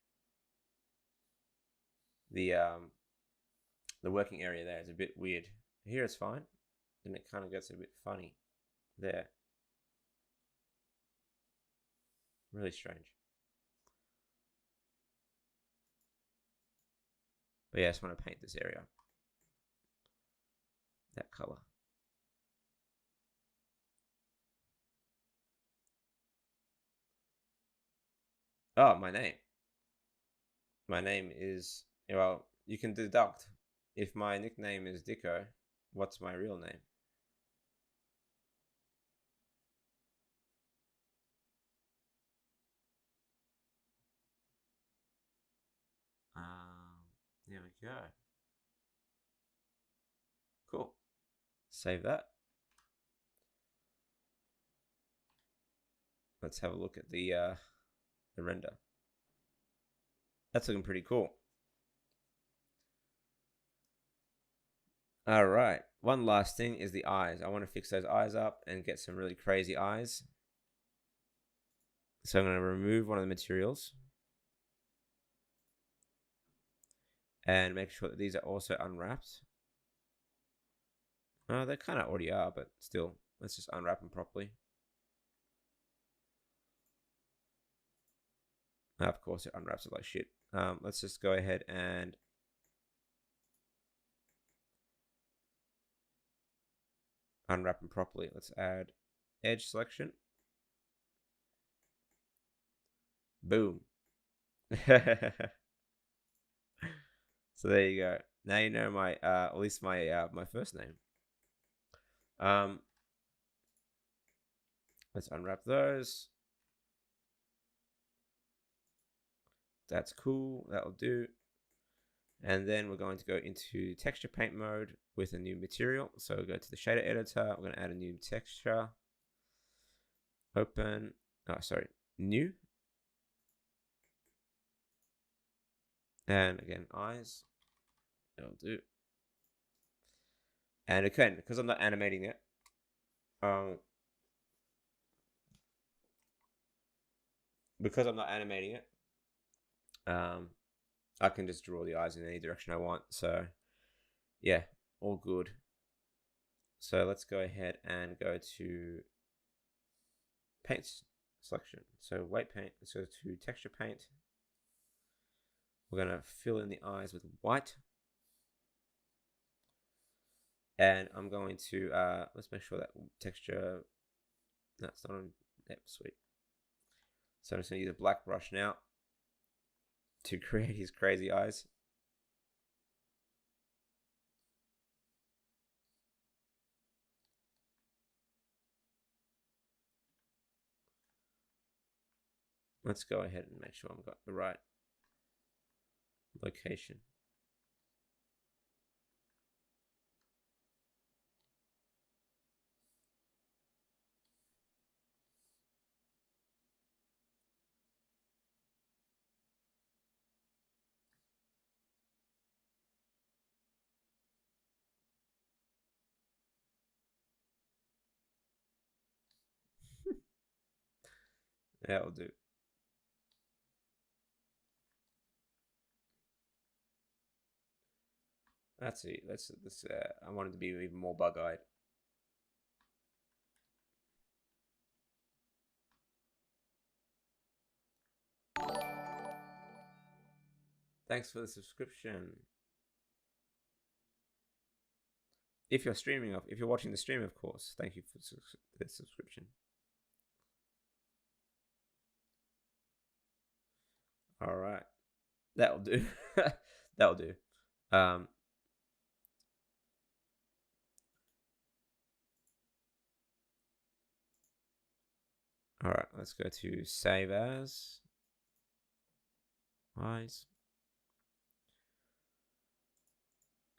The working area there is a bit weird. Here it's fine, then it kind of gets a bit funny there. Really strange. But yeah, I just want to paint this area that color. Oh, my name. My name is, well, you can deduct. If my nickname is Dicko, what's my real name? There we go. Cool. Save that. Let's have a look at the render. That's looking pretty cool. All right. One last thing is the eyes. I want to fix those eyes up and get some really crazy eyes. So I'm going to remove one of the materials and make sure that these are also unwrapped. Oh, they kind of already are, but still, let's just unwrap them properly. Of course, it unwraps it like shit. Let's just go ahead and unwrap them properly. Let's add edge selection. Boom. So there you go. Now you know my at least my my first name. Let's unwrap those. That's cool. That'll do. And then we're going to go into texture paint mode with a new material. So go to the shader editor. We're going to add a new texture. Open. Oh, sorry. New. And again, eyes. That'll do. And again, because I'm not animating it, I can just draw the eyes in any direction I want. So yeah, all good. So let's go ahead and go to paint selection. So white paint, let's go to texture paint. We're gonna fill in the eyes with white. And I'm going to, let's make sure that texture, that's not on, yep, sweet. So I'm just gonna use a black brush now to create his crazy eyes. Let's go ahead and make sure I've got the right location. That'll do. That's it. I wanted to be even more bug-eyed. Thanks for the subscription. If you're watching the stream, of course. Thank you for the subscription. All right, that'll do. That'll do. All right, let's go to save as. Eyes.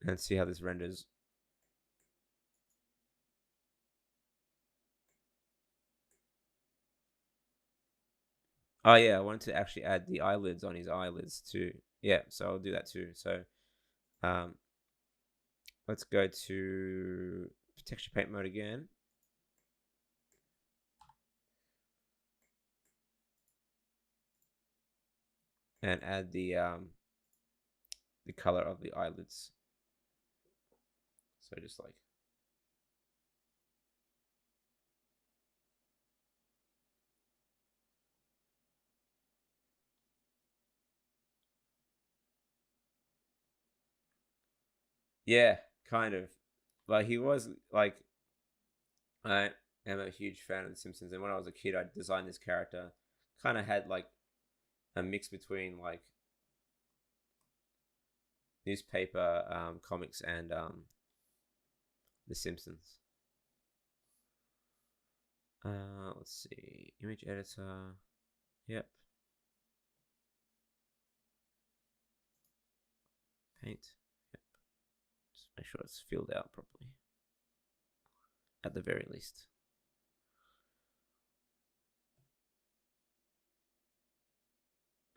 And see how this renders. Oh yeah, I wanted to actually add the eyelids on his eyelids too. Yeah, so I'll do that too. So let's go to texture paint mode again. And add the color of the eyelids. So just like, yeah, kind of. Like he was like, I am a huge fan of The Simpsons, and when I was a kid, I designed this character. Kind of had like a mix between like newspaper, comics, and The Simpsons. Let's see, image editor. Yep. Paint. Yep. Just make sure it's filled out properly. At the very least.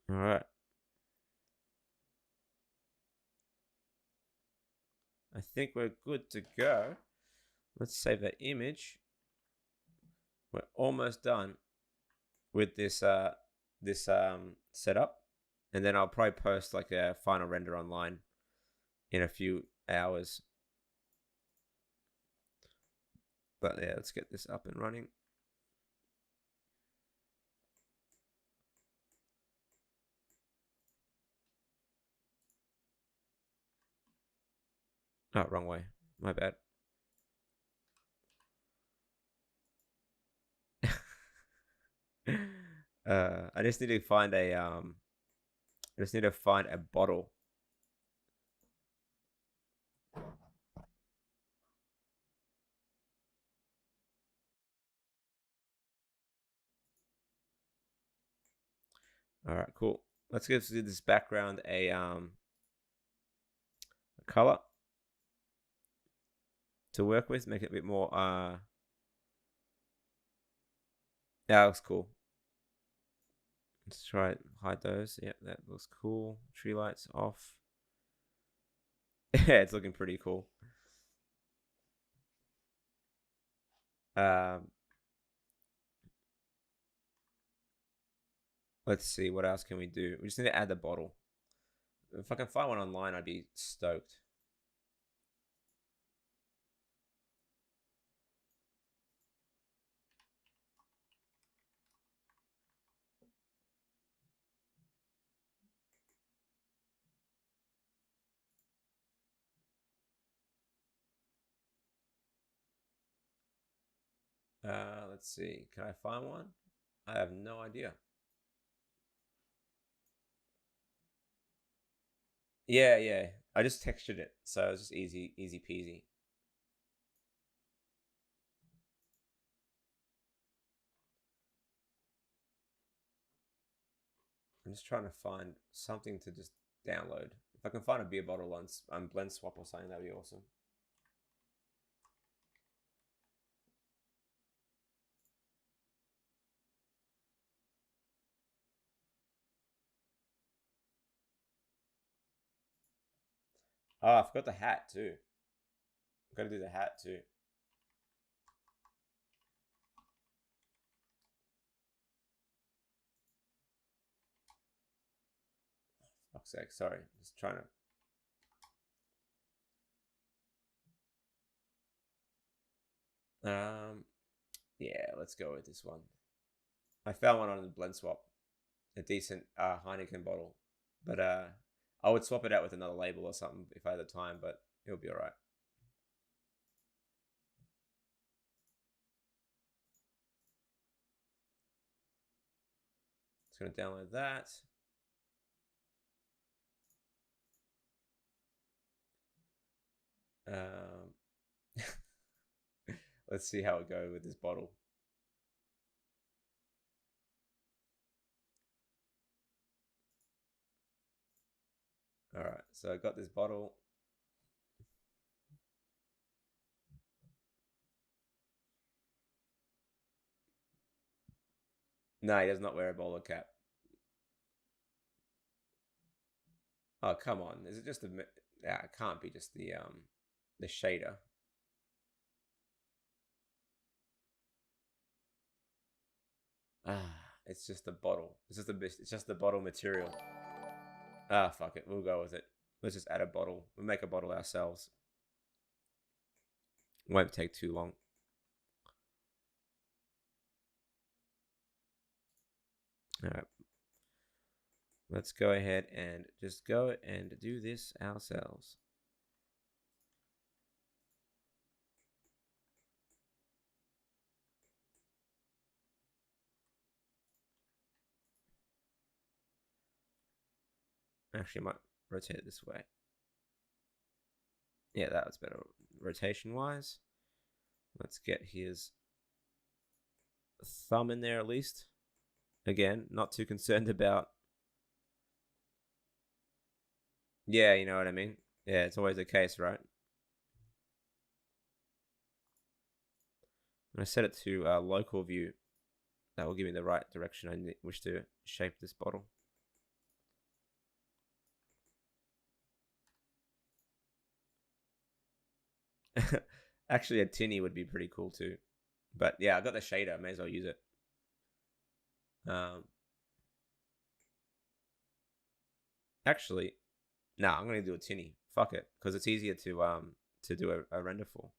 All right. I think we're good to go. Let's save that image. We're almost done with this setup, and then I'll probably post like a final render online in a few hours. But yeah, let's get this up and running. Oh, wrong way. My bad. I just need to find a bottle. All right, cool. Let's give this background a color to work with. Make it a bit more That looks cool. Let's try it. Hide those. Yep, that looks cool. Tree lights off. Yeah, it's looking pretty cool. Let's see, what else can we do? We just need to add the bottle. If I can find one online, I'd be stoked. Let's see. Can I find one? I have no idea. Yeah, yeah. I just textured it, so it's just easy peasy. I'm just trying to find something to just download. If I can find a beer bottle on Blend Swap or something, that'd be awesome. Oh, I forgot the hat too. I've got to do the hat too. Fuck's sake, sorry. Just trying to. Yeah, let's go with this one. I found one on the Blend Swap, a decent Heineken bottle, but I would swap it out with another label or something if I had the time, but it'll be alright. Just gonna download that. Let's see how it goes with this bottle. All right, so I got this bottle. No, he does not wear a bowler cap. Oh, come on. Is it just the... Yeah, it can't be just the shader. It's just the bottle. It's just the bottle material. Fuck it. We'll go with it. Let's just add a bottle. We'll make a bottle ourselves. Won't take too long. All right. Let's go ahead and just go and do this ourselves. Actually, I might rotate it this way. Yeah, that was better rotation-wise. Let's get his thumb in there at least. Again, not too concerned about... Yeah, you know what I mean? Yeah, it's always the case, right? I'm going to set it to local view. That will give me the right direction I wish to shape this bottle. Actually, a tinny would be pretty cool too. But yeah, I got the shader. May as well use it. Actually, nah, I'm gonna do a tinny. Fuck it, because it's easier to do a render for.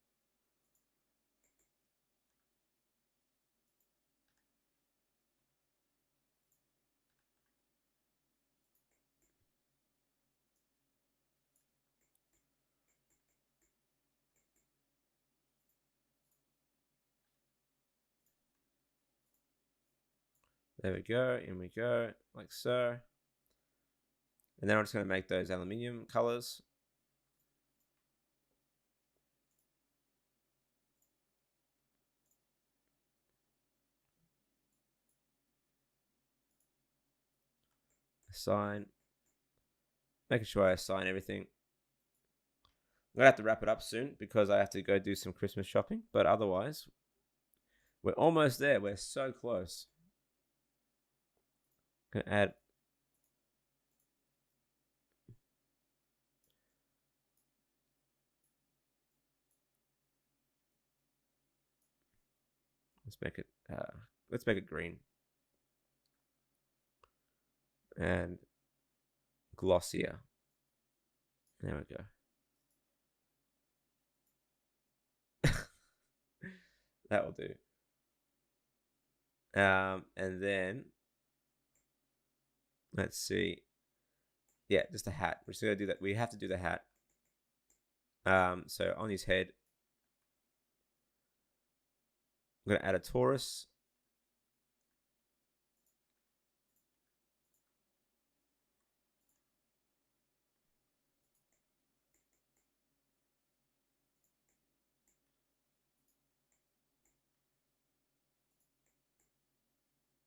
There we go. In we go, like so. And then I'm just gonna make those aluminium colors. Assign. Making sure I assign everything. I'm gonna have to wrap it up soon because I have to go do some Christmas shopping. But otherwise, We're almost there. We're so close. Gonna add. Let's make it. Let's make it green. And glossier. There we go. That will do. And then let's see. Yeah, just a hat. We're just gonna do that. We have to do the hat. So on his head, I'm gonna add a Taurus.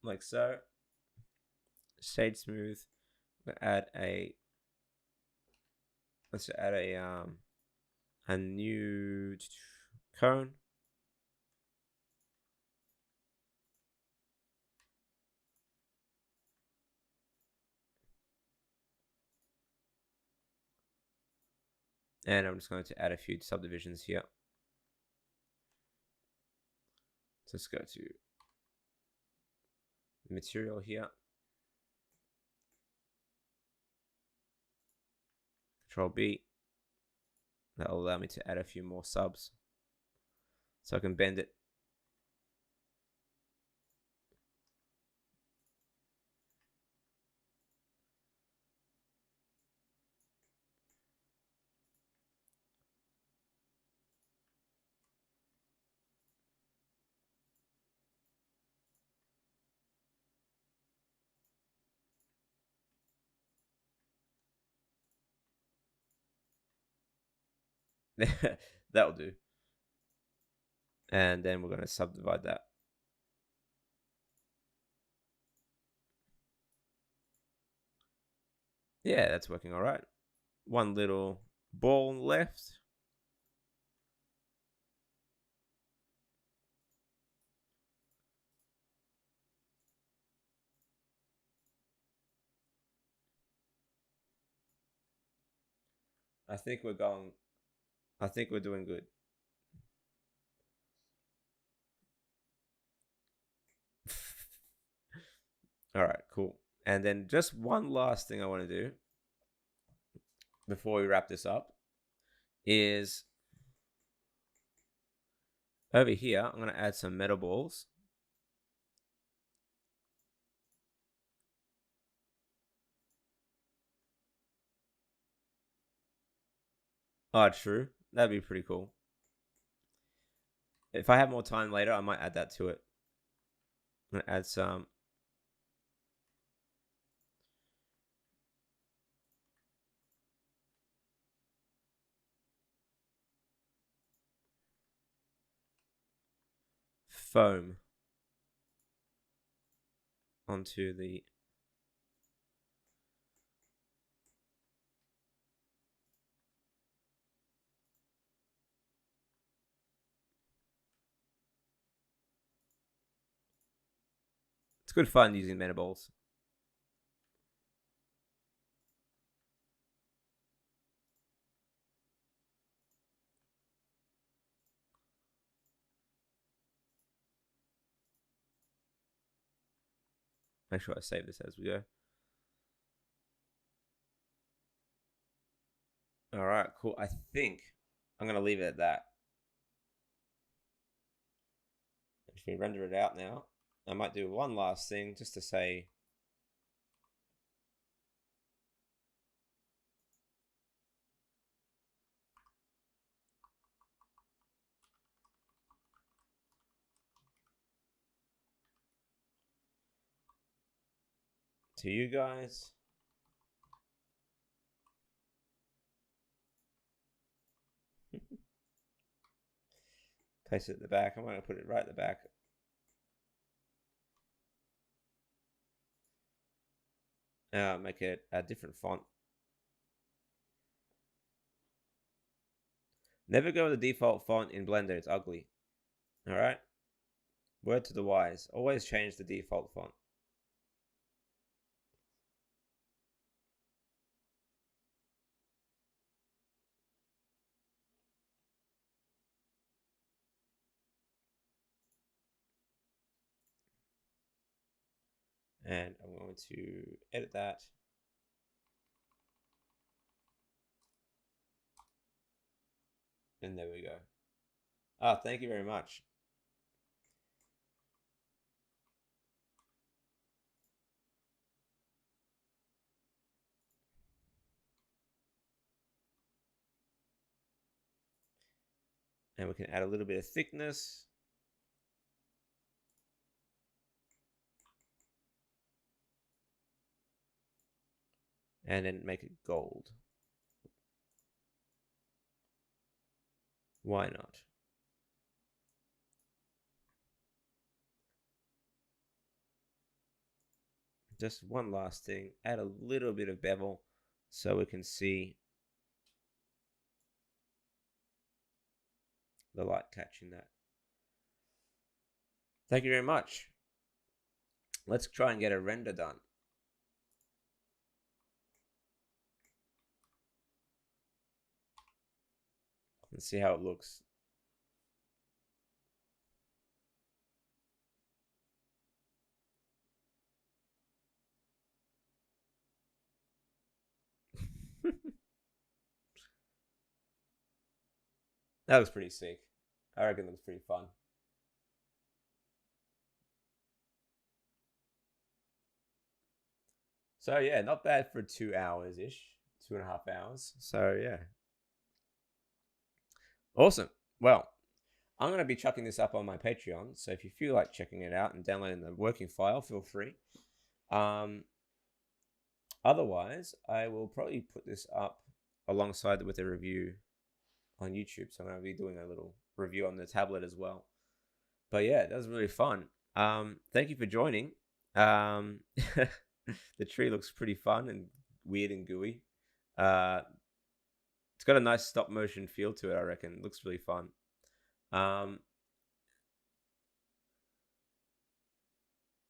Like so. Shade smooth. I'm gonna add a. Let's add a new cone. And I'm just going to add a few subdivisions here. So let's go to the material here. Control B. That'll allow me to add a few more subs. So I can bend it. That'll do. And then we're going to subdivide that. Yeah, that's working all right. One little ball left. I think we're doing good. All right, cool. And then just one last thing I want to do before we wrap this up is over here, I'm going to add some metal balls. Oh, true. That'd be pretty cool. If I have more time later, I might add that to it. I'm going to add some. Foam onto the it's good fun using metal balls. Make sure I save this as we go. All right, cool. I think I'm going to leave it at that. If we render it out now, I might do one last thing just to say to you guys. Place it at the back. I'm going to put it right at the back. Make it a different font. Never go with the default font in Blender. It's ugly. All right. Word to the wise, always change the default font. And I'm going to edit that. And there we go. Oh, thank you very much. And we can add a little bit of thickness. And then make it gold. Why not? Just one last thing, add a little bit of bevel so we can see the light catching that. Thank you very much. Let's try and get a render done. Let's see how it looks. That looks pretty sick. I reckon it looks pretty fun. So yeah, not bad for 2 hours-ish, 2.5 hours. So yeah. Awesome. Well, I'm going to be chucking this up on my Patreon. So if you feel like checking it out and downloading the working file, feel free. Otherwise, I will probably put this up alongside with a review on YouTube. So I'm going to be doing a little review on the tablet as well. But yeah, that was really fun. Thank you for joining. The tree looks pretty fun and weird and gooey. It's got a nice stop motion feel to it, I reckon. It looks really fun.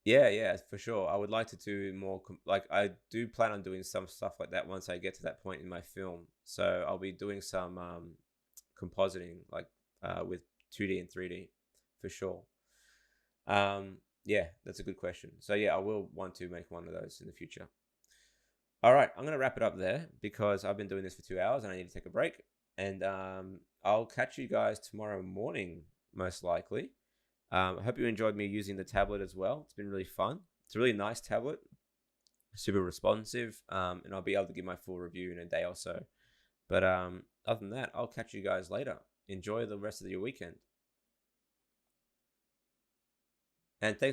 Yeah, for sure. I would like to do more, like I do plan on doing some stuff like that once I get to that point in my film. So I'll be doing some compositing, like with 2D and 3D for sure. Yeah, that's a good question. So yeah, I will want to make one of those in the future. All right, I'm going to wrap it up there because I've been doing this for 2 hours and I need to take a break. And I'll catch you guys tomorrow morning, most likely. I hope you enjoyed me using the tablet as well. It's been really fun. It's a really nice tablet, super responsive, and I'll be able to give my full review in a day or so. But other than that, I'll catch you guys later. Enjoy the rest of your weekend. And thanks